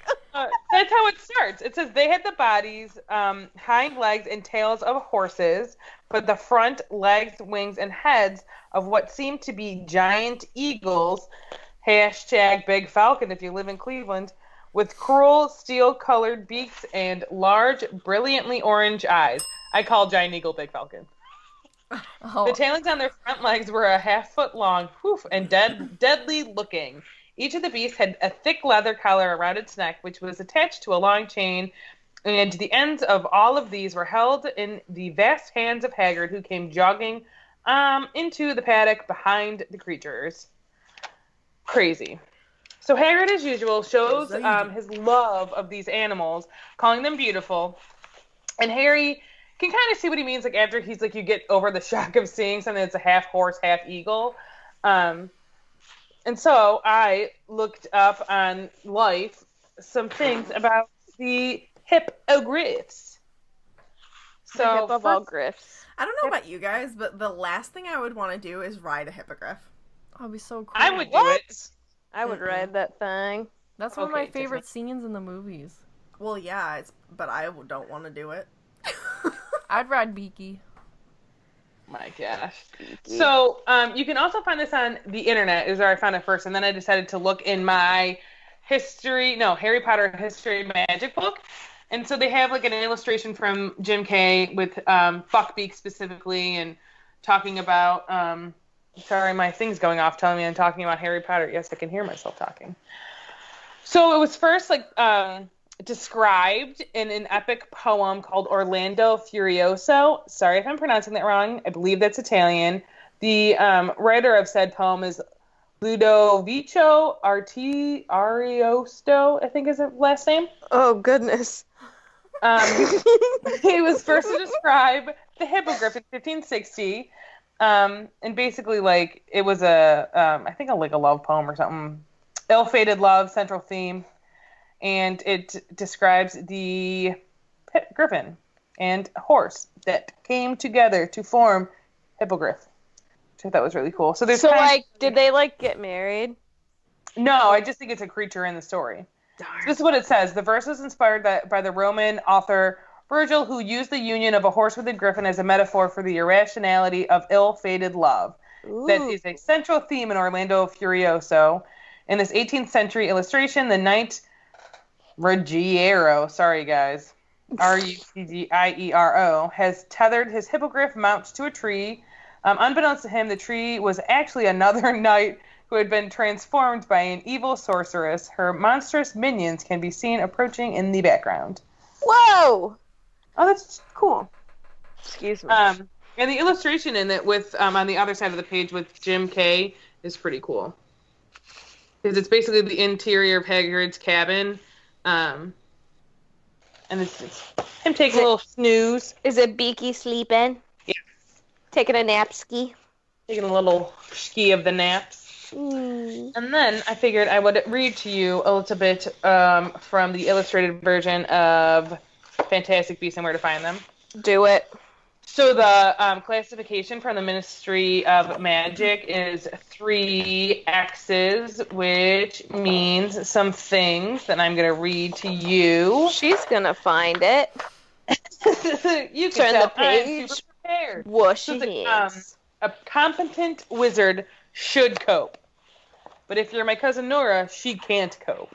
That's how it starts. It says they had the bodies, hind legs and tails of horses, but the front legs, wings, and heads of what seemed to be giant eagles. # Big Falcon if you live in Cleveland. with cruel steel-colored beaks and large, brilliantly orange eyes. I call Giant Eagle Big Falcon. Oh. The talons on their front legs were a half-foot long, and deadly looking. Each of the beasts had a thick leather collar around its neck, which was attached to a long chain, and the ends of all of these were held in the vast hands of Hagrid, who came jogging into the paddock behind the creatures. Crazy. So Hagrid, as usual, shows his love of these animals, calling them beautiful, and Harry can kind of see what he means, like, after he's like, you get over the shock of seeing something that's a half horse, half eagle. And so I looked up on Life some things about the hippogriffs. So, the hip of all griffs. I don't know about you guys, but the last thing I would want to do is ride a hippogriff. That'd be so cool. I would do it. I would ride that thing. That's one of my favorite scenes in the movies. Well, yeah, but I don't want to do it. I'd ride Beaky. My gosh. So, you can also find this on the internet, is where I found it first, and then I decided to look in my Harry Potter History Magic book. And so they have like an illustration from Jim Kay with Buckbeak specifically, and talking about sorry, my thing's going off telling me I'm talking about Harry Potter. Yes, I can hear myself talking. So it was first described in an epic poem called Orlando Furioso. Sorry if I'm pronouncing that wrong. I believe that's Italian. The writer of said poem is Ludovico Ariosto, I think is his last name. Oh, goodness. He was first to describe the hippogriff in 1560. And basically, like, it was I think a love poem or something. Ill-fated love, central theme. And it describes the griffin and horse that came together to form hippogriff, which I thought was really cool. So did they get married? No, I just think it's a creature in the story. So this is what it says. The verse was inspired by the Roman author Virgil, who used the union of a horse with a griffin as a metaphor for the irrationality of ill-fated love. Ooh. That is a central theme in Orlando Furioso. In this 18th century illustration, the knight Ruggiero, sorry guys, Ruggiero, has tethered his hippogriff mount to a tree. Unbeknownst to him, the tree was actually another knight who had been transformed by an evil sorceress. Her monstrous minions can be seen approaching in the background. Whoa! Oh, that's cool. Excuse me. And the illustration in it with on the other side of the page with Jim Kay is pretty cool. Because it's basically the interior of Hagrid's cabin. And it's him taking a little snooze. Is it Beaky sleeping? Yeah. Taking a nap ski? Taking a little ski of the naps. And then I figured I would read to you a little bit from the illustrated version of Fantastic Beasts and Where to Find Them. Do it. So the classification from the Ministry of Magic is 3 X's, which means some things that I'm going to read to you. She's going to find it. You can turn the page. I'm super prepared. Whoosh so hands. A competent wizard should cope. But if you're my cousin Nora, she can't cope.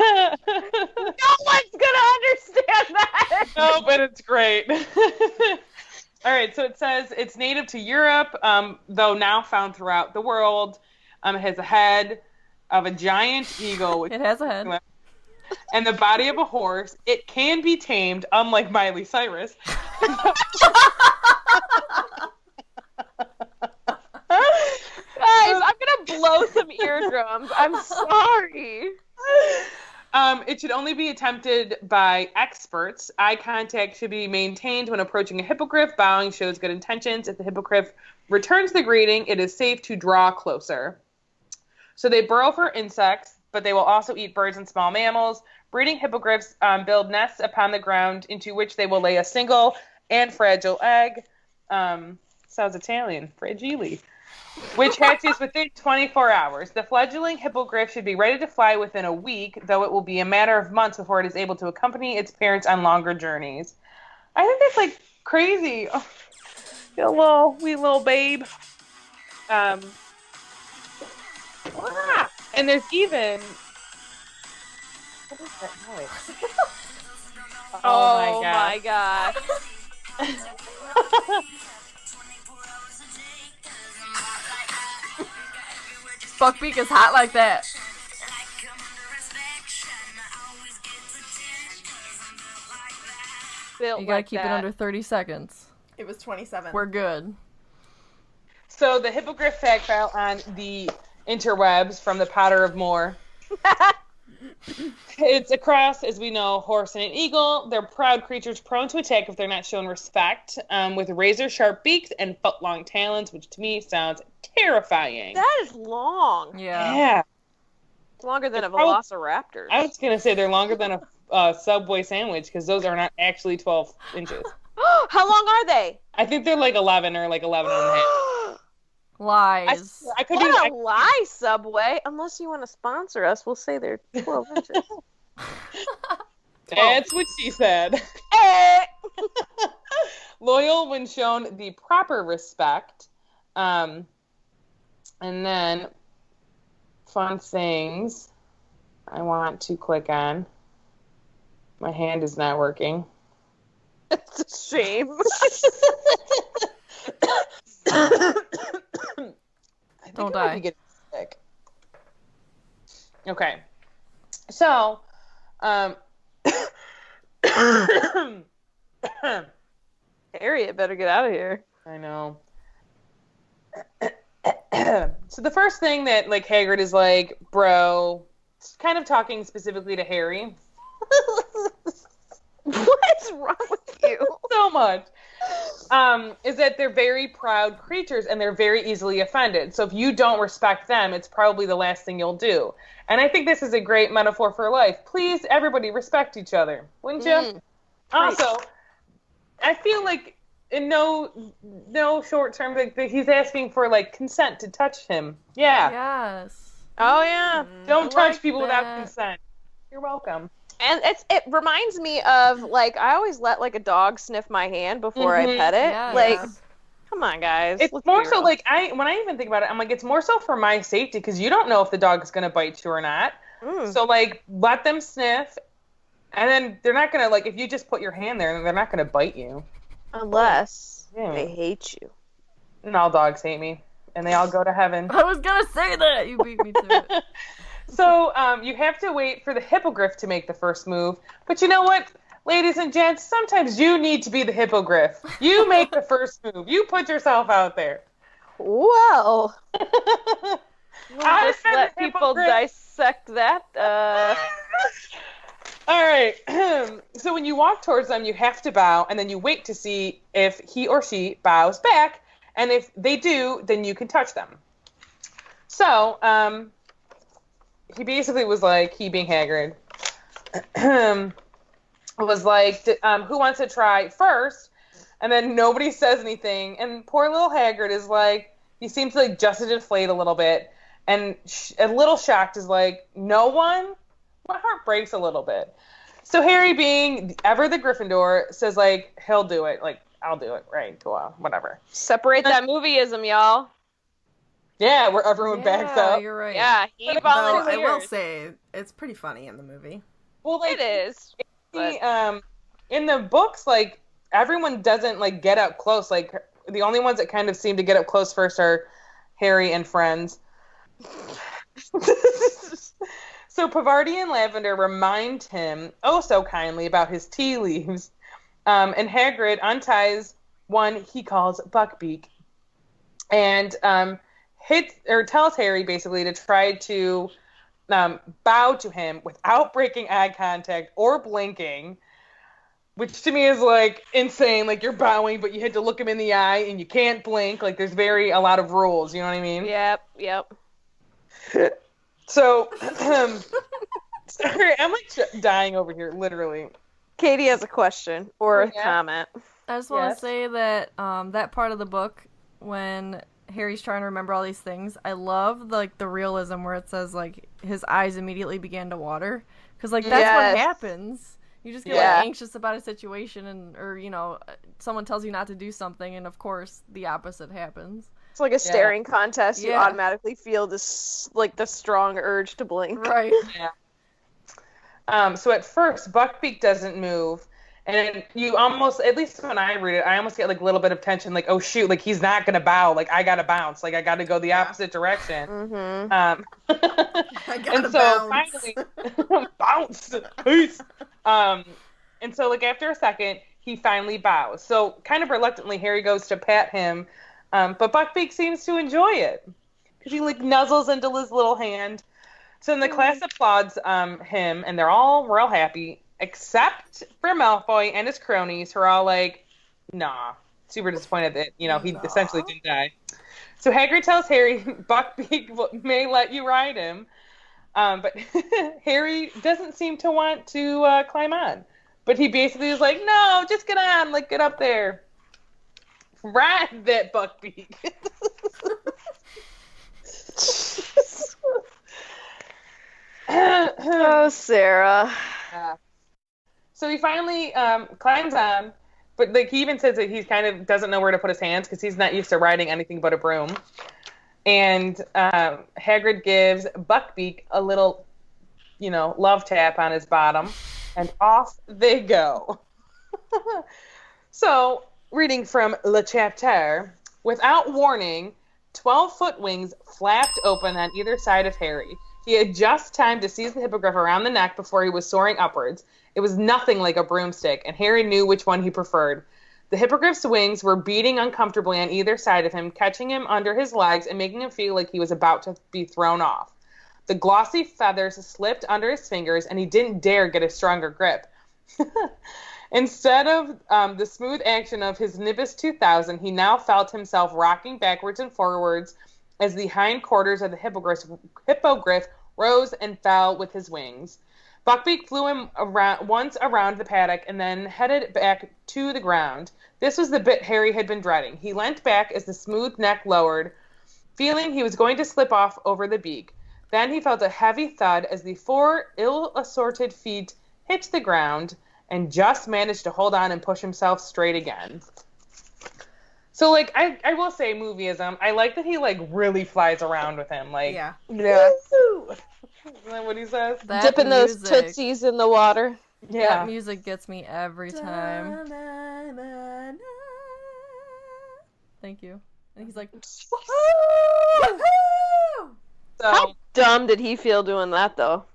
No one's gonna understand that. No, but it's great. All right, so it says it's native to Europe, though now found throughout the world. It has a head of a giant eagle. It has a head. And the body of a horse. It can be tamed, unlike Miley Cyrus. Guys, I'm gonna blow some eardrums. I'm sorry. It should only be attempted by experts. Eye contact should be maintained when approaching a hippogriff. Bowing shows good intentions. If the hippogriff returns the greeting, it is safe to draw closer. So they burrow for insects, but they will also eat birds and small mammals. Breeding hippogriffs build nests upon the ground into which they will lay a single and fragile egg. Sounds Italian. Fragile. Which hatches within 24 hours. The fledgling hippogriff should be ready to fly within a week, though it will be a matter of months before it is able to accompany its parents on longer journeys. I think that's like crazy. Oh, wee little babe. And there's even... What is that noise? Oh my god. Buckbeak is hot like that. Built You gotta like keep it that. under 30 seconds. It was 27. We're good. So the Hippogriff fact file on the interwebs from the Potter of Moor. It's a cross, as we know, horse and an eagle. They're proud creatures prone to attack if they're not shown respect, with razor-sharp beaks and foot-long talons, which to me sounds terrifying. That is long. Yeah. It's longer than a They're probably- velociraptor. I was going to say they're longer than a Subway sandwich, because those are not actually 12 inches. How long are they? I think they're like 11 or like 11 and a half. Lies. I could What be... a lie, Subway. Unless you want to sponsor us, we'll say they're 12 inches. That's what she said. Eh. Loyal when shown the proper respect. And then fun things I want to click on. My hand is not working. It's a shame. Don't I might die. be getting sick. Okay. So, Harriet better get out of here. I know. So the first thing that like Hagrid is like, bro, kind of talking specifically to Harry. What's wrong with you? So much. Is that they're very proud creatures and they're very easily offended. So if you don't respect them, it's probably the last thing you'll do. And I think this is a great metaphor for life. Please, everybody, respect each other, wouldn't you? Also, I feel like in no short term, like he's asking for like consent to touch him. Yeah. Yes. Oh, yeah. Don't touch like people without that. consent. You're welcome. And it reminds me of, like, I always let, like, a dog sniff my hand before I pet it. Yeah, like, yeah. come on, guys. It's Let's more be so real. like when I even think about it, I'm like, it's more so for my safety because you don't know if the dog is gonna bite you or not. So like, let them sniff, and then they're not gonna like if you just put your hand there, they're not gonna bite you. Unless Yeah. they hate you. And all dogs hate me, and they all go to heaven. I was gonna say that! You beat me to it. So you have to wait for the Hippogriff to make the first move. But you know what, ladies and gents? Sometimes you need to be the Hippogriff. You make the first move. You put yourself out there. Well, I just let people dissect that. All right. So when you walk towards them, you have to bow, and then you wait to see if he or she bows back. And if they do, then you can touch them. So he basically was like, he being Hagrid, was like, who wants to try first? And then nobody says anything. And poor little Hagrid is like, he seems to like just to deflate a little bit. And a little shocked is like, no one? My heart breaks a little bit. So Harry, being ever the Gryffindor, says like, he'll do it. Like, I'll do it. Right. Well, whatever. Separate that movieism, y'all. Yeah, where everyone backs up. You're right. Yeah, he Though volunteered. I will say, it's pretty funny in the movie. Well, like, It is. But in the books, like, everyone doesn't, like, get up close. Like, the only ones that kind of seem to get up close first are Harry and friends. So Pavarti and Lavender remind him, oh so kindly, about his tea leaves. And Hagrid unties one he calls Buckbeak. And tells Harry, basically, to try to bow to him without breaking eye contact or blinking, which to me is like insane. Like, you're bowing, but you had to look him in the eye and you can't blink. Like, there's a lot of rules, you know what I mean? Yep. So, sorry, I'm like dying over here, literally. Katie has a question or a Yeah. comment. I just want Yes. to say that that part of the book, when Harry's trying to remember all these things, I love the realism where it says like his eyes immediately began to water, because like that's what Yes. happens. You just get Yeah. like anxious about a situation, or someone tells you not to do something, and of course the opposite happens. It's like a staring contest. You Yeah. automatically feel this, like, the strong urge to blink. Right. Yeah. So at first, Buckbeak doesn't move. And you almost, at least when I read it, I almost get like a little bit of tension, like, oh shoot, like he's not going to bow. Like I got to bounce. Like I got to go the opposite direction. I And gotta so bounce. finally, bounce. Peace. And so like after a second, he finally bows. So kind of reluctantly, Harry goes to pat him. But Buckbeak seems to enjoy it because he like nuzzles into his little hand. So then the class applauds him, and they're all real happy, except for Malfoy and his cronies, who are all like, nah, super disappointed that, he essentially didn't die. So Hagrid tells Harry Buckbeak may let you ride him, but Harry doesn't seem to want to climb on. But he basically is like, no, just get on, like, get up there. Ride that Buckbeak. Oh, Sarah. So he finally climbs on, but like he even says that he kind of doesn't know where to put his hands because he's not used to riding anything but a broom. And Hagrid gives Buckbeak a little, love tap on his bottom, and off they go. So, reading from Le Chapter, without warning, 12-foot wings flapped open on either side of Harry. He had just time to seize the hippogriff around the neck before he was soaring upwards. It was nothing like a broomstick, and Harry knew which one he preferred. The hippogriff's wings were beating uncomfortably on either side of him, catching him under his legs and making him feel like he was about to be thrown off. The glossy feathers slipped under his fingers, and he didn't dare get a stronger grip. Instead of the smooth action of his Nimbus 2000, he now felt himself rocking backwards and forwards as the hindquarters of the hippogriff rose and fell with his wings. Buckbeak flew him once around the paddock and then headed back to the ground. This was the bit Harry had been dreading. He leant back as the smooth neck lowered, feeling he was going to slip off over the beak. Then he felt a heavy thud as the 4 ill-assorted feet hit the ground and just managed to hold on and push himself straight again. So, like, I will say movieism. I like that he, like, really flies around with him. Like, Yeah. Isn't that what he says? That Dipping those music- tootsies in the water. Yeah. That music gets me every time. Thank you. And he's like, So, How dumb did he feel doing that, though?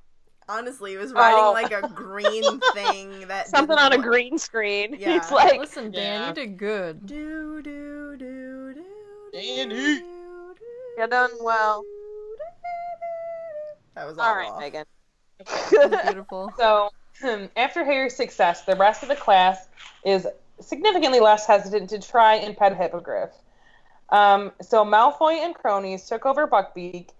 Honestly, he was riding like a green thing that Something didn't on a look- green screen. Yeah. It's like, listen, Dan, Yeah. you did good. Do do do do. Danny. you're done well. That was all All right, off. Megan. That was beautiful. So, after Harry's success, the rest of the class is significantly less hesitant to try and pet a hippogriff. So Malfoy and cronies took over Buckbeak,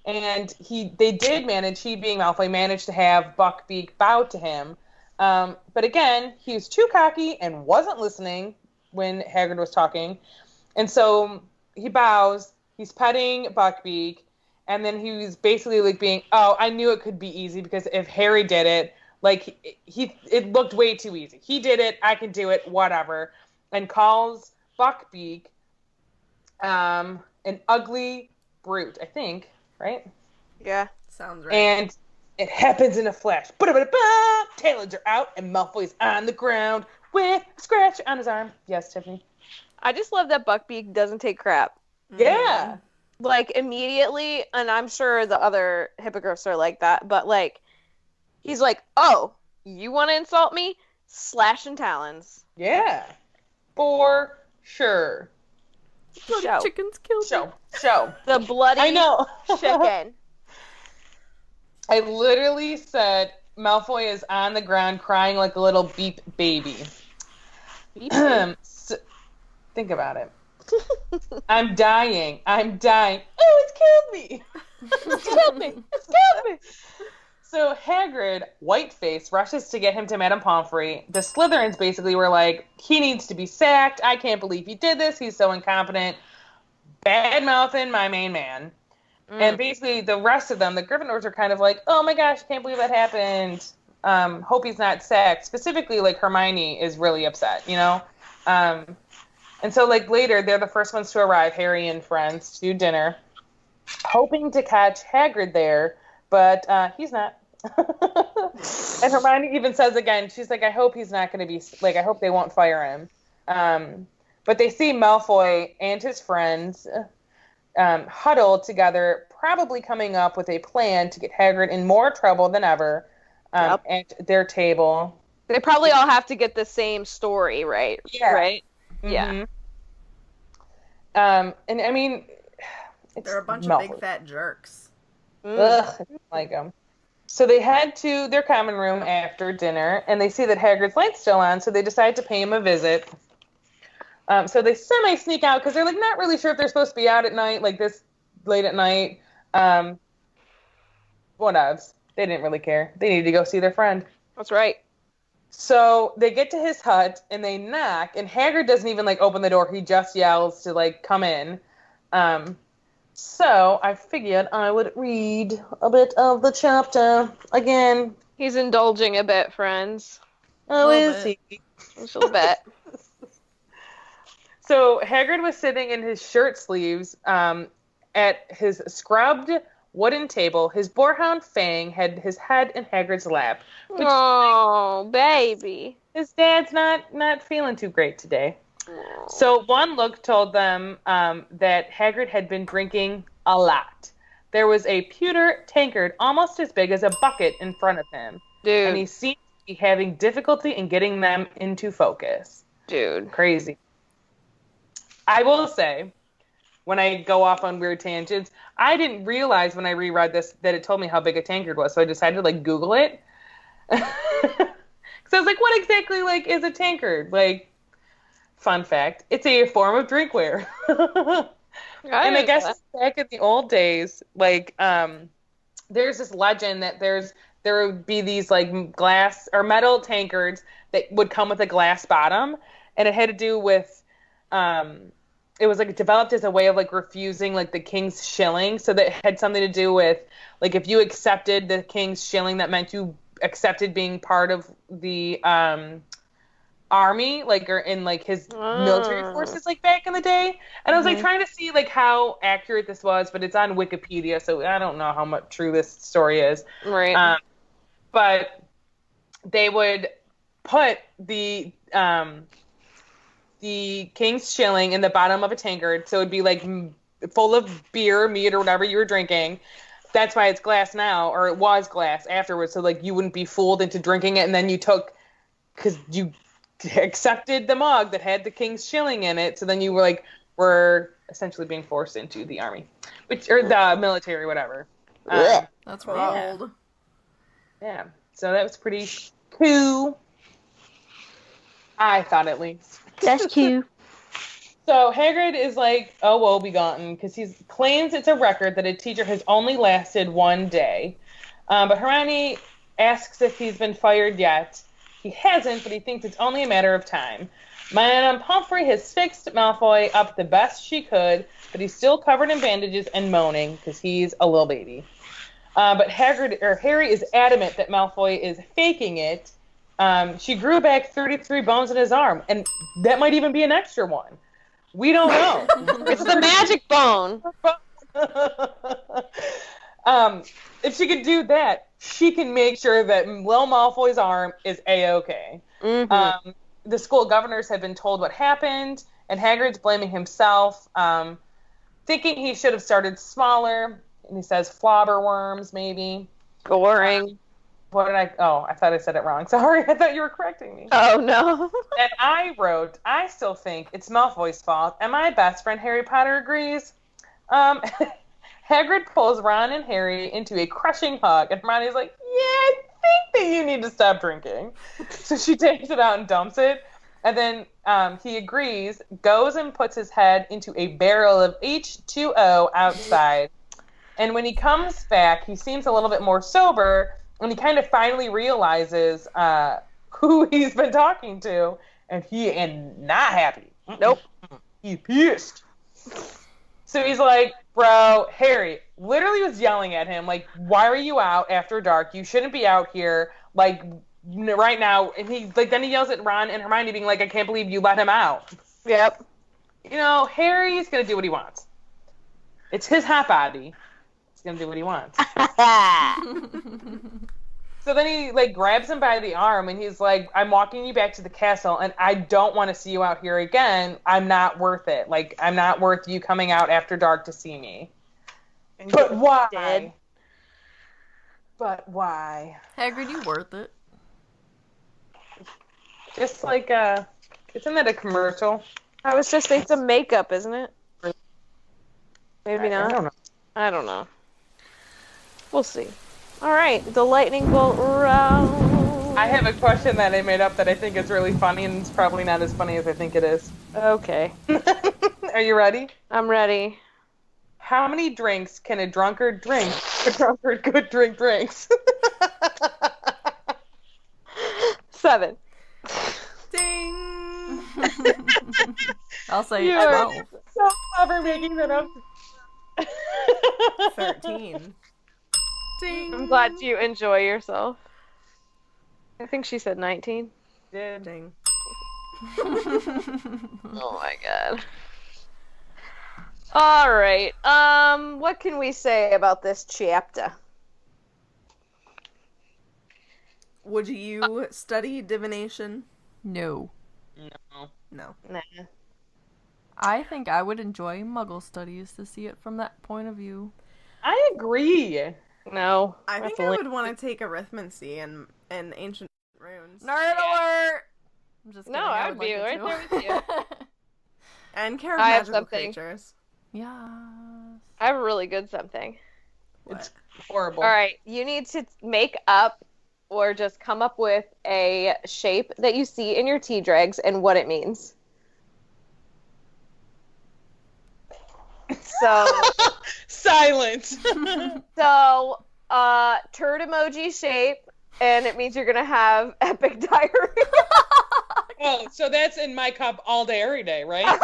and they did manage, he being Malfoy, managed to have Buckbeak bow to him. But again, he was too cocky and wasn't listening when Hagrid was talking. And so he bows, he's petting Buckbeak, and then he was basically like being, oh, I knew it could be easy because if Harry did it, like it looked way too easy. He did it, I can do it, whatever. And calls Buckbeak an ugly brute, I think, right? Yeah. Sounds right. And it happens in a flash. Ba-da-ba-da-ba! Talons are out, and Malfoy's on the ground with a scratch on his arm. Yes, Tiffany. I just love that Buckbeak doesn't take crap. Yeah. Like, immediately, and I'm sure the other hippogriffs are like that, but, like, he's like, oh, you want to insult me? Slash and talons. Yeah. For sure. Bloody Show. chickens killed me. Show. The bloody I know. chicken. I literally said Malfoy is on the ground crying like a little beep baby. So, think about it. I'm dying. Oh, it's killed me. It's killed me. So Hagrid, white-faced, rushes to get him to Madame Pomfrey. The Slytherins basically were like, he needs to be sacked. I can't believe he did this. He's so incompetent. Bad-mouthing my main man. And basically the rest of them, the Gryffindors, are kind of like, oh my gosh, can't believe that happened. Hope he's not sacked. Specifically, like, Hermione is really upset, you know? And so, like, later, they're the first ones to arrive, Harry and friends, to dinner, hoping to catch Hagrid there, but he's not. And Hermione even says again, she's like, I hope he's not going to be, like, I hope they won't fire him. But they see Malfoy and his friends huddled together, probably coming up with a plan to get Hagrid in more trouble than ever at their table. They probably all have to get the same story, right? Yeah. Right? Mm-hmm. Yeah. And I mean, They're a bunch Malfoy. of big fat jerks. Ugh, I don't like them. So they head to their common room after dinner, and they see that Hagrid's light's still on, so they decide to pay him a visit. So they semi-sneak out, because they're, like, not really sure if they're supposed to be out at night, like, this late at night. Whatevs. They didn't really care. They needed to go see their friend. That's right. So they get to his hut, and they knock, and Hagrid doesn't even, like, open the door. He just yells to, like, come in. So I figured I would read a bit of the chapter again. He's indulging a bit, friends. Oh, is he? Just a little bit. So Hagrid was sitting in his shirt sleeves at his scrubbed wooden table. His boarhound Fang had his head in Hagrid's lap. Which Oh, baby. his dad's not feeling too great today. So one look told them that Hagrid had been drinking a lot. There was a pewter tankard almost as big as a bucket in front of him. Dude. And he seemed to be having difficulty in getting them into focus. Dude. Crazy. I will say, when I go off on weird tangents, I didn't realize when I reread this that it told me how big a tankard was, so I decided to, like, Google it. Because I was like, what exactly, like, is a tankard? Like, fun fact, it's a form of drinkware. And I guess back in the old days, like, there's this legend that there would be these, like, glass or metal tankards that would come with a glass bottom, and it had to do with it was, like, developed as a way of, like, refusing, like, the king's shilling. So that had something to do with, like, if you accepted the king's shilling, that meant you accepted being part of the army, like, or in, like, his military forces, like, back in the day. And I was, like, trying to see, like, how accurate this was, but it's on Wikipedia, so I don't know how much true this story is. Right. But they would put the king's shilling in the bottom of a tankard, so it'd be, like, full of beer, meat, or whatever you were drinking. That's why it's glass now, or it was glass afterwards, so, like, you wouldn't be fooled into drinking it, and then you took, because you accepted the mug that had the king's shilling in it, so then you were essentially being forced into the army, or the military, whatever. That's wild. Yeah, so that was pretty cool. I thought, at least. That's cute. So Hagrid is like, oh, woe begone, because he claims it's a record that a teacher has only lasted one day. But Hermione asks if he's been fired yet. He hasn't, but he thinks it's only a matter of time. Madame Pomfrey has fixed Malfoy up the best she could, but he's still covered in bandages and moaning because he's a little baby. But Harry is adamant that Malfoy is faking it. She grew back 33 bones in his arm, and that might even be an extra one. We don't know. It's the magic bone. If she could do that, she can make sure that Lil Malfoy's arm is A-okay. Mm-hmm. The school governors have been told what happened, and Hagrid's blaming himself, thinking he should have started smaller. And he says flobberworms, maybe. Boring. What did I... Oh, I thought I said it wrong. Sorry, I thought you were correcting me. Oh, no. And I wrote, I still think it's Malfoy's fault, and my best friend Harry Potter agrees. Hagrid pulls Ron and Harry into a crushing hug, and Hermione's like, yeah, I think that you need to stop drinking. So she takes it out and dumps it, and then he agrees, goes and puts his head into a barrel of H2O outside. And when he comes back, he seems a little bit more sober, and he kind of finally realizes who he's been talking to, and he is not happy. Nope. He's pissed. So he's like, bro, Harry literally was yelling at him, like, why are you out after dark? You shouldn't be out here, like, right now. And he, like, then he yells at Ron and Hermione being like, I can't believe you let him out. Yep. You know, Harry's gonna do what he wants. It's his hot body. He's gonna do what he wants. So then he like grabs him by the arm and he's like, I'm walking you back to the castle and I don't want to see you out here again. I'm not worth it. Like, I'm not worth you coming out after dark to see me. But why? Dead. But why? Hagrid, you worth it. Just like, isn't that a commercial? I was just thinking some makeup, isn't it? Maybe not. I don't know. I don't know. We'll see. All right, the lightning bolt round. I have a question that I made up that I think is really funny, and it's probably not as funny as I think it is. Okay. Are you ready? I'm ready. How many drinks can a drunkard drink? A drunkard could drink drinks. Ding! Seven. I'll say You are 12. so clever making that up. 13. Ding! I'm glad you enjoy yourself. I think she said 19. Ding. Oh my god. All right. What can we say about this chapter? Would you study divination? No. No. No. Nah. I think I would enjoy Muggle studies to see it from that point of view. I agree. No. I think That's I a would want to take arithmancy and ancient runes. Nerd alert! I'm just No, kidding, I would be like right it there too. with you. And care of I have magical something. creatures. Yes. I have a really good something. It's horrible. All right, you need to make up or just come up with a shape that you see in your tea dregs and what it means. So, Silence. turd emoji shape, and it means you're gonna have epic diarrhea. Oh, so that's in my cup all day, every day, right?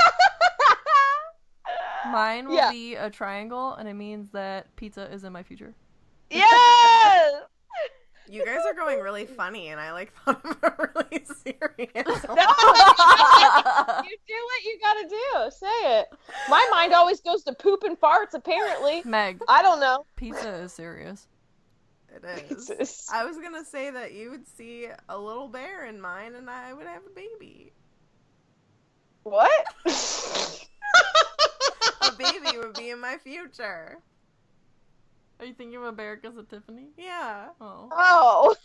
Mine will Yeah. be a triangle, and it means that pizza is in my future. Yes! You guys are going really funny, and I thought of it really serious. No, you do what you gotta do. Say it. My mind always goes to poop and farts, apparently. Meg, I don't know. pizza is serious. It is. I was gonna say that you would see a little bear in mine, and I would have a baby. What? A baby would be in my future. Are you thinking of a bear because of Tiffany? Yeah. Oh. Oh.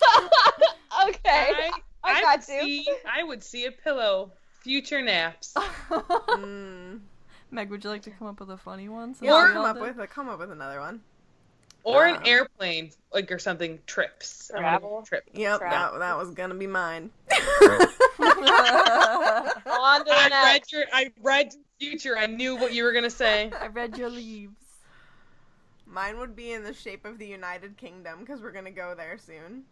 Okay. I got you. I would see a pillow. Future naps. Meg, would you like to come up with a funny one? since Yeah, we all did? come up with another one. Or an airplane, like, or something. Trips. I'm gonna Travel. trip. Yep, Crap. that was gonna be mine. On to the next. I read future. I knew what you were gonna say. I read your leaves. Mine would be in the shape of the United Kingdom, because we're gonna go there soon.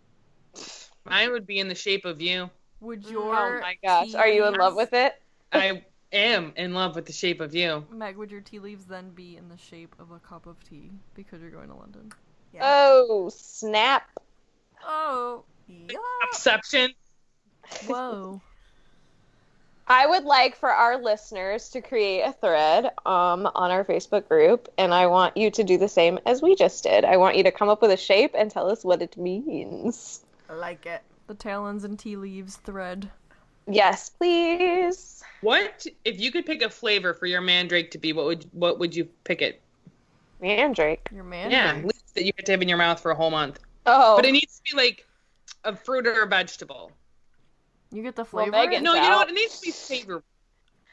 Mine would be in the shape of you. Would your Oh my gosh. Are you in love with it? I am in love with the shape of you. Meg, would your tea leaves then be in the shape of a cup of tea because you're going to London? Yeah. Oh, snap. Oh. Yeah. Exception. Whoa. I would like for our listeners to create a thread on our Facebook group, and I want you to do the same as we just did. I want you to come up with a shape and tell us what it means. I like it. The Talons and Tea Leaves thread. Yes, please. What if you could pick a flavor for your mandrake to be? What would you pick it? Mandrake. Your man. Yeah, leaves that you have to have in your mouth for a whole month. Oh. But it needs to be like a fruit or a vegetable. You get the Well, flavor? Megan- No, you out. know what? It needs to be flavor.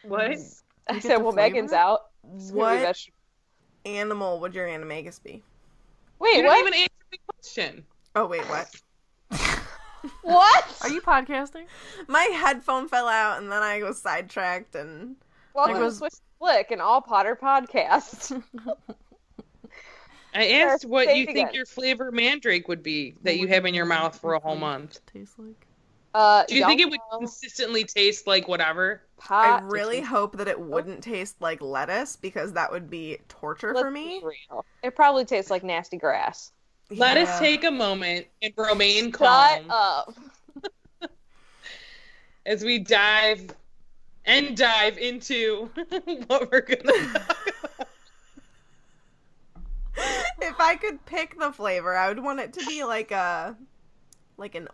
What? I You get said, the well, flavor? Megan's out. It's gonna be What vegetable. animal would your animagus be? Wait, You didn't what? even answer the question. Oh, wait, what? What? Are you podcasting? My headphone fell out, and then I was sidetracked, and... Welcome Like to was- Swish Flick, an all Potter podcast. I asked what say you it think again. your flavor mandrake would be that you have in your mouth for a whole month. Taste like? Do you think it would consistently taste like whatever? I really hope that it wouldn't taste like lettuce, because that would be torture for Let's me. be real. It probably tastes like nasty grass. Let us Yeah. take a moment and remain Shut calm up. as we dive and dive into what we're going to talk about. If I could pick the flavor, I would want it to be like an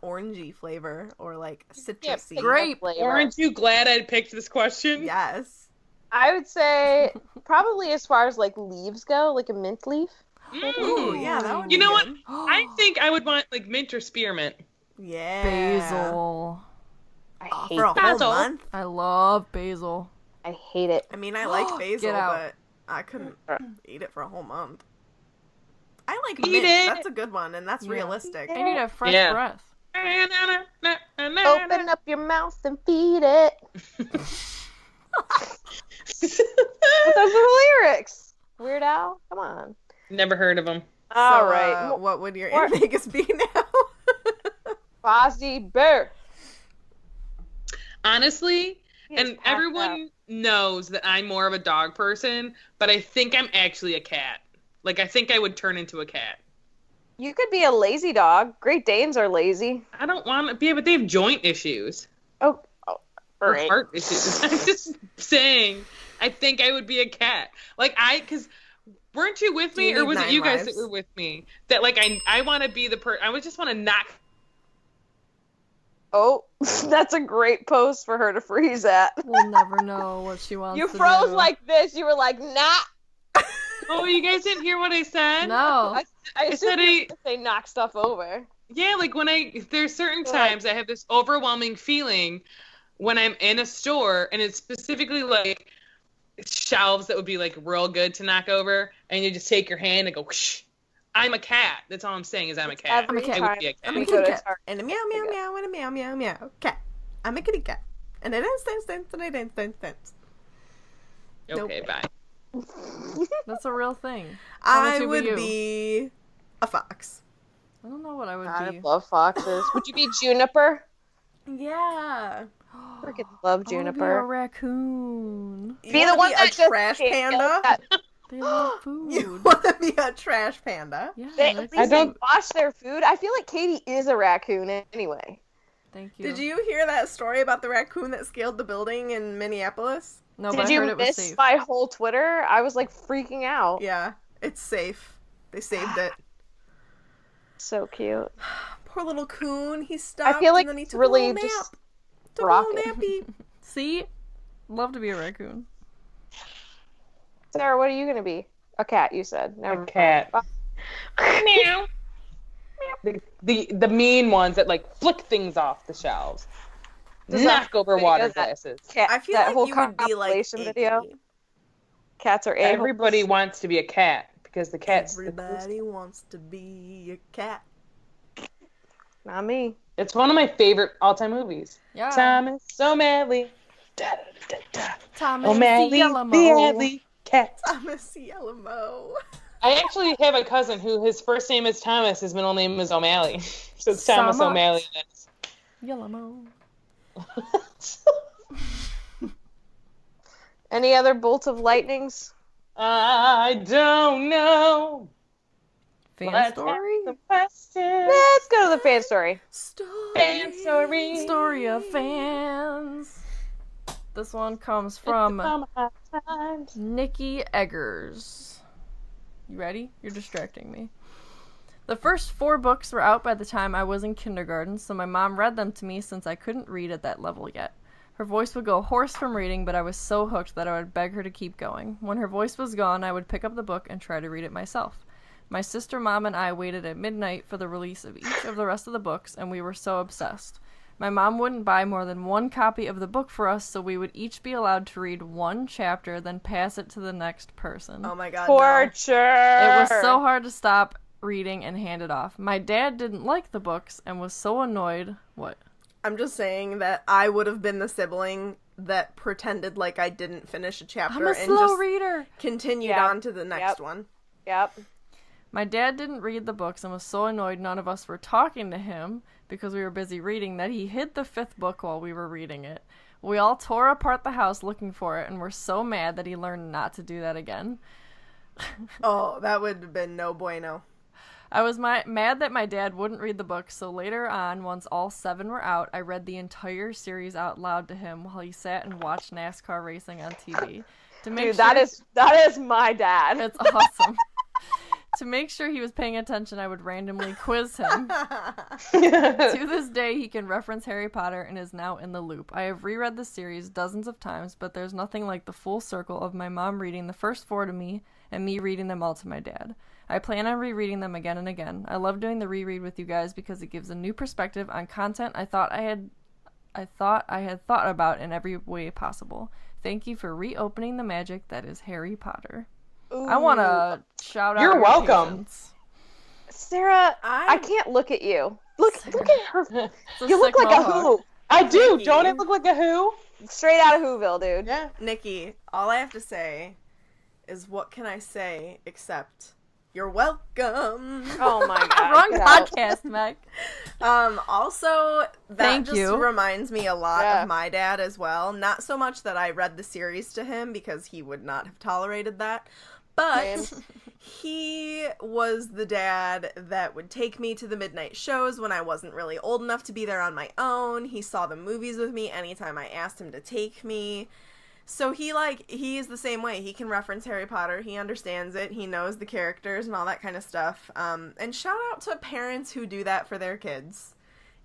orangey flavor or like citrusy. Grape. Aren't you glad I picked this question? Yes. I would say probably as far as like leaves go, like a mint leaf. Ooh, yeah, that would be You know what? good. I think I would want like mint or spearmint. Yeah. Basil. I Oh, hate for a whole basil. month? I love basil. I hate it. I mean, I like basil, Get out. but I couldn't eat it for a whole month. I like Eat mint. it. That's a good one, and that's realistic. And you'd have fresh Yeah. breath. Open up your mouth and feed it. Those are the lyrics. Weird Al, come on. Never heard of them. All So, right. what would your in Vegas be now? Fozzie Bear. Honestly, He is and packed everyone knows that I'm more of a dog person, but I think I'm actually a cat. Like, I think I would turn into a cat. You could be a lazy dog. Great Danes are lazy. I don't want to be, but they have joint issues. Oh, Or right. heart issues. I'm just saying, I think I would be a cat. Like, because weren't you with Do me, you or need was it 9 you guys lives? that were with me? That, like, I want to be the I would just want to knock. Oh, that's a great pose for her to freeze at. We'll never know what she wants You to froze do. like this. You were like, nah. Oh, you guys didn't hear what I said? No. I I said assumed you were gonna say knock stuff over. Yeah, like there's certain Right. times I have this overwhelming feeling when I'm in a store, and it's specifically like shelves that would be like real good to knock over, and you just take your hand and go, whoosh. I'm a cat. That's all I'm saying is I'm a cat. Every I'm a cat. I would time be a cat. we a go to kitty cat. Target. And a meow, meow, meow, and a meow, meow, meow. Cat. I'm a kitty cat. And a dance, dance, dance, and a dance, dance, dance. Okay, Nope. bye. That's a real thing. I would would you? be a fox. I don't know what I would I be. love foxes. Would you be Juniper? Yeah. Freaking love I wanna be a Juniper. raccoon. You Be the wanna one be that a just trash can't panda? kill that. They love You food. want to be a trash panda? Yeah, They, that's- at least they wash their food. I feel like Katie is a raccoon anyway. Thank you. Did you hear that story about the raccoon that scaled the building in Minneapolis? No, but Did I you heard it was miss safe. my whole Twitter? I was like freaking out. Yeah, it's safe. They saved it. So cute. Poor little coon. He stopped feel like and then he it's took really a little just nap. Took a little rocking. nappy. See? Love to be a raccoon. Sarah, what are you gonna be? A cat, you said. Never A cat. Meow. The mean ones that like flick things off the shelves. Knock over water glasses. Cat, I feel that like whole you would be like compilation Iggy. video. Cats are a Everybody wants to be a cat because the cat's Everybody wants to be a cat. Not me. it's one of my favorite all-time movies. Yeah. Thomas O'Malley. Da, da, da, da. Thomas O'Malley, Yellow the Alley Cat. Thomas Yellow. I actually have a cousin who his first name is Thomas, his middle name is O'Malley. So it's Thomas Thomas. O'Malley. Yellow Mo. Any other bolt of lightnings? I don't know. Fan Let's story? ask the question. Let's go to the fan story. Fan story. Story of fans. This one comes from Times. Nikki Eggers. You ready? You're distracting me. The first 4 books were out by the time I was in kindergarten, so my mom read them to me since I couldn't read at that level yet. Her voice would go hoarse from reading, but I was so hooked that I would beg her to keep going. When her voice was gone, I would pick up the book and try to read it myself. My sister, mom, and I waited at midnight for the release of each of the rest of the books, and we were so obsessed. My mom wouldn't buy more than 1 copy of the book for us, so we would each be allowed to read 1 chapter, then pass it to the next person. Oh my god. No. Torture. It was so hard to stop reading and hand it off. My dad didn't like the books and was so annoyed. What? I'm just saying that I would have been the sibling that pretended like I didn't finish a chapter I'm a and slow just reader. continued Yep. on to the next Yep. one. Yep. My dad didn't read the books and was so annoyed none of us were talking to him because we were busy reading that he hid the 5th book while we were reading it. We all tore apart the house looking for it and were so mad that he learned not to do that again. Oh, that would have been no bueno. I was mad that my dad wouldn't read the book, so later on, once all 7 were out, I read the entire series out loud to him while he sat and watched NASCAR racing on TV. Dude, that is my dad. It's awesome. To make sure he was paying attention, I would randomly quiz him. To this day, he can reference Harry Potter and is now in the loop. I have reread the series dozens of times, but there's nothing like the full circle of my mom reading the first 4 to me and me reading them all to my dad. I plan on rereading them again and again. I love doing the reread with you guys because it gives a new perspective on content I thought I had thought about in every way possible. Thank you for reopening the magic that is Harry Potter. Ooh. I want to shout out. You're welcome. Patience. Sarah, I can't look at you. Look at her. You look like mohawk. a Who. I do. Nikki. Don't it look like a Who? Straight out of Whoville, dude. Yeah. Nikki, all I have to say is what can I say except you're welcome. Oh my god. Wrong get out. podcast, Meg. Also, that Thank just you. reminds me a lot Yeah. of my dad as well. Not so much that I read the series to him because he would not have tolerated that, but he was the dad that would take me to the midnight shows when I wasn't really old enough to be there on my own. He saw the movies with me anytime I asked him to take me. So he is the same way. He can reference Harry Potter. He understands it. He knows the characters and all that kind of stuff. And shout out to parents who do that for their kids.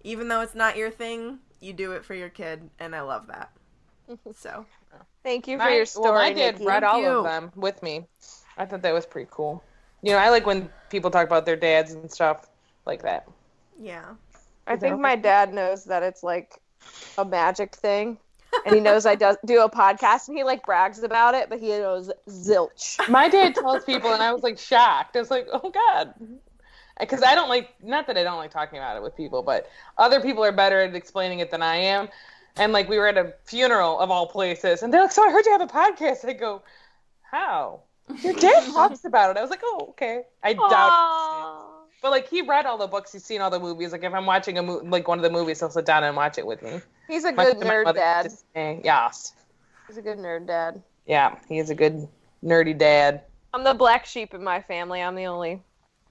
Even though it's not your thing, you do it for your kid, and I love that. So, Thank you for your story. My dad Nikki. read all you. of them with me. I thought that was pretty cool. You know, I like when people talk about their dads and stuff like that. yeah. I think my dad knows that it's like a magic thing. And he knows I do a podcast, and he like brags about it, but he knows zilch. My dad tells people, and I was like shocked. I was like, oh god, because I don't like. Not that I don't like talking about it with people, but other people are better at explaining it than I am. And like we were at a funeral of all places, and they're like, "So I heard you have a podcast." I go, "How?" Your dad talks about it. I was like, "Oh, okay." I doubt it. But like he read all the books, he's seen all the movies. Like if I'm watching like one of the movies, he'll sit down and watch it with me. He's a good nerd dad. Yes. He's a good nerd dad. Yeah, he is a good nerdy dad. I'm the black sheep in my family. I'm the only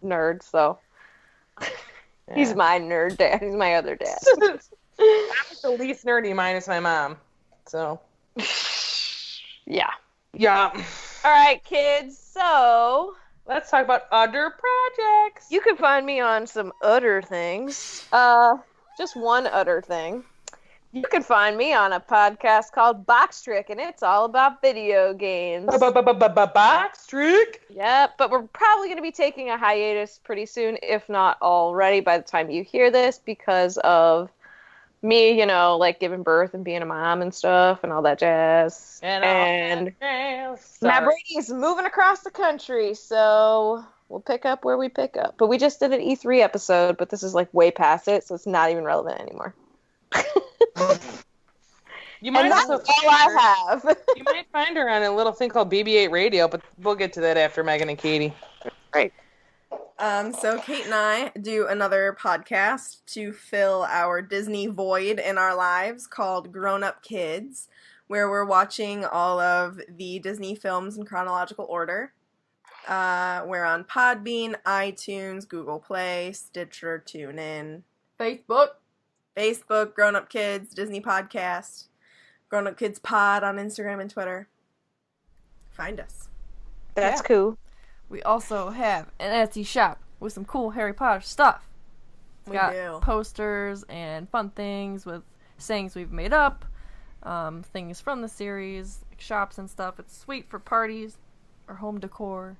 nerd, so he's my nerd dad. He's my other dad. I'm the least nerdy minus my mom. So. Yeah. Yeah. All right, kids. So Let's talk about other projects. you can find me on some other things. Just one other thing. You can find me on a podcast called Box Trick, and it's all about video games. Box trick. Yep, but we're probably going to be taking a hiatus pretty soon, if not already by the time you hear this, because of me, like giving birth and being a mom and stuff and all that jazz. And Matt Brady's moving across the country, so we'll pick up where we pick up. But we just did an E3 episode, but this is like way past it, so it's not even relevant anymore. You might And that's also all I have. You might find her on a little thing called BB-8 Radio, but we'll get to that after Megan and Katie. Great. So Kate and I do another podcast to fill our Disney void in our lives called Grown Up Kids, where we're watching all of the Disney films in chronological order. We're on Podbean, iTunes, Google Play, Stitcher, TuneIn, Facebook, Grown Up Kids, Disney Podcast, Grown Up Kids Pod on Instagram and Twitter. Find us. That's cool. We also have an Etsy shop with some cool Harry Potter stuff. It's got do. posters and fun things with sayings we've made up, things from the series, like shops and stuff. It's sweet for parties or home decor.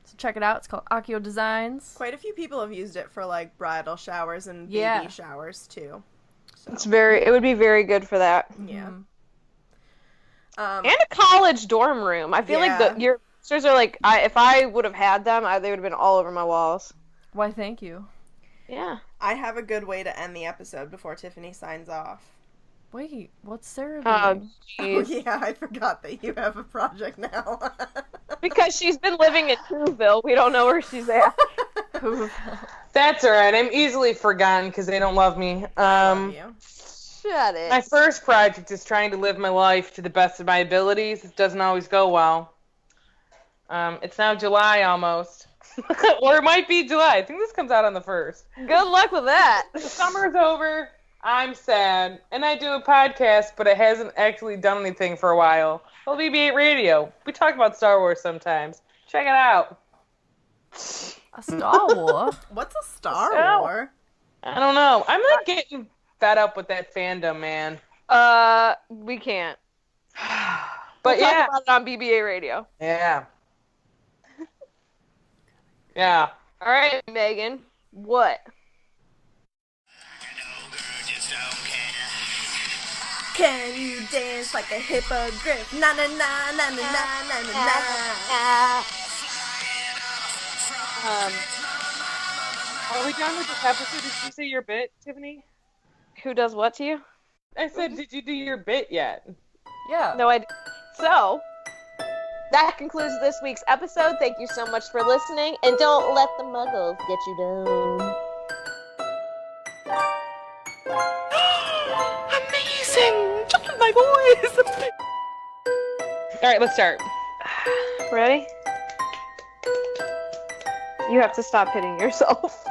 So check it out. It's called Akio Designs. Quite a few people have used it for like bridal showers and baby Yeah. showers too. So, It would be very good for that. yeah. Mhm. And a college dorm room. I feel Yeah. like your posters are like, if I would have had them, they would have been all over my walls. Why, thank you. Yeah. I have a good way to end the episode before Tiffany signs off. Wait, what's Sarah Oh, doing? Oh jeez. yeah, I forgot that you have a project now. Because she's been living in Whoville. We don't know where she's at. That's all right. I'm easily forgotten because they don't love me. Love you. Shut it. My first project is trying to live my life to the best of my abilities. It doesn't always go well. It's now July almost. Or it might be July. I think this comes out on the 1st. Good luck with that. The summer's over. I'm sad. And I do a podcast, but it hasn't actually done anything for a while. Well, BB-8 Radio. We talk about Star Wars sometimes. Check it out. A Star Wars? What's a Star War? I don't know. I'm not getting fed up with that fandom, man. We can't. But We'll yeah. talk about it on BB-8 Radio. Yeah. Yeah. All right, Megan. What? Can you dance like a hippogriff? Na na na na na na na na na. Are we done with this episode? Did you say your bit, Tiffany? Who does what to you? I said, did you do your bit yet? Yeah. No, I didn't. So, that concludes this week's episode. Thank you so much for listening, and don't let the muggles get you down. Amazing! Just my voice! All right, let's start. Ready? You have to stop hitting yourself.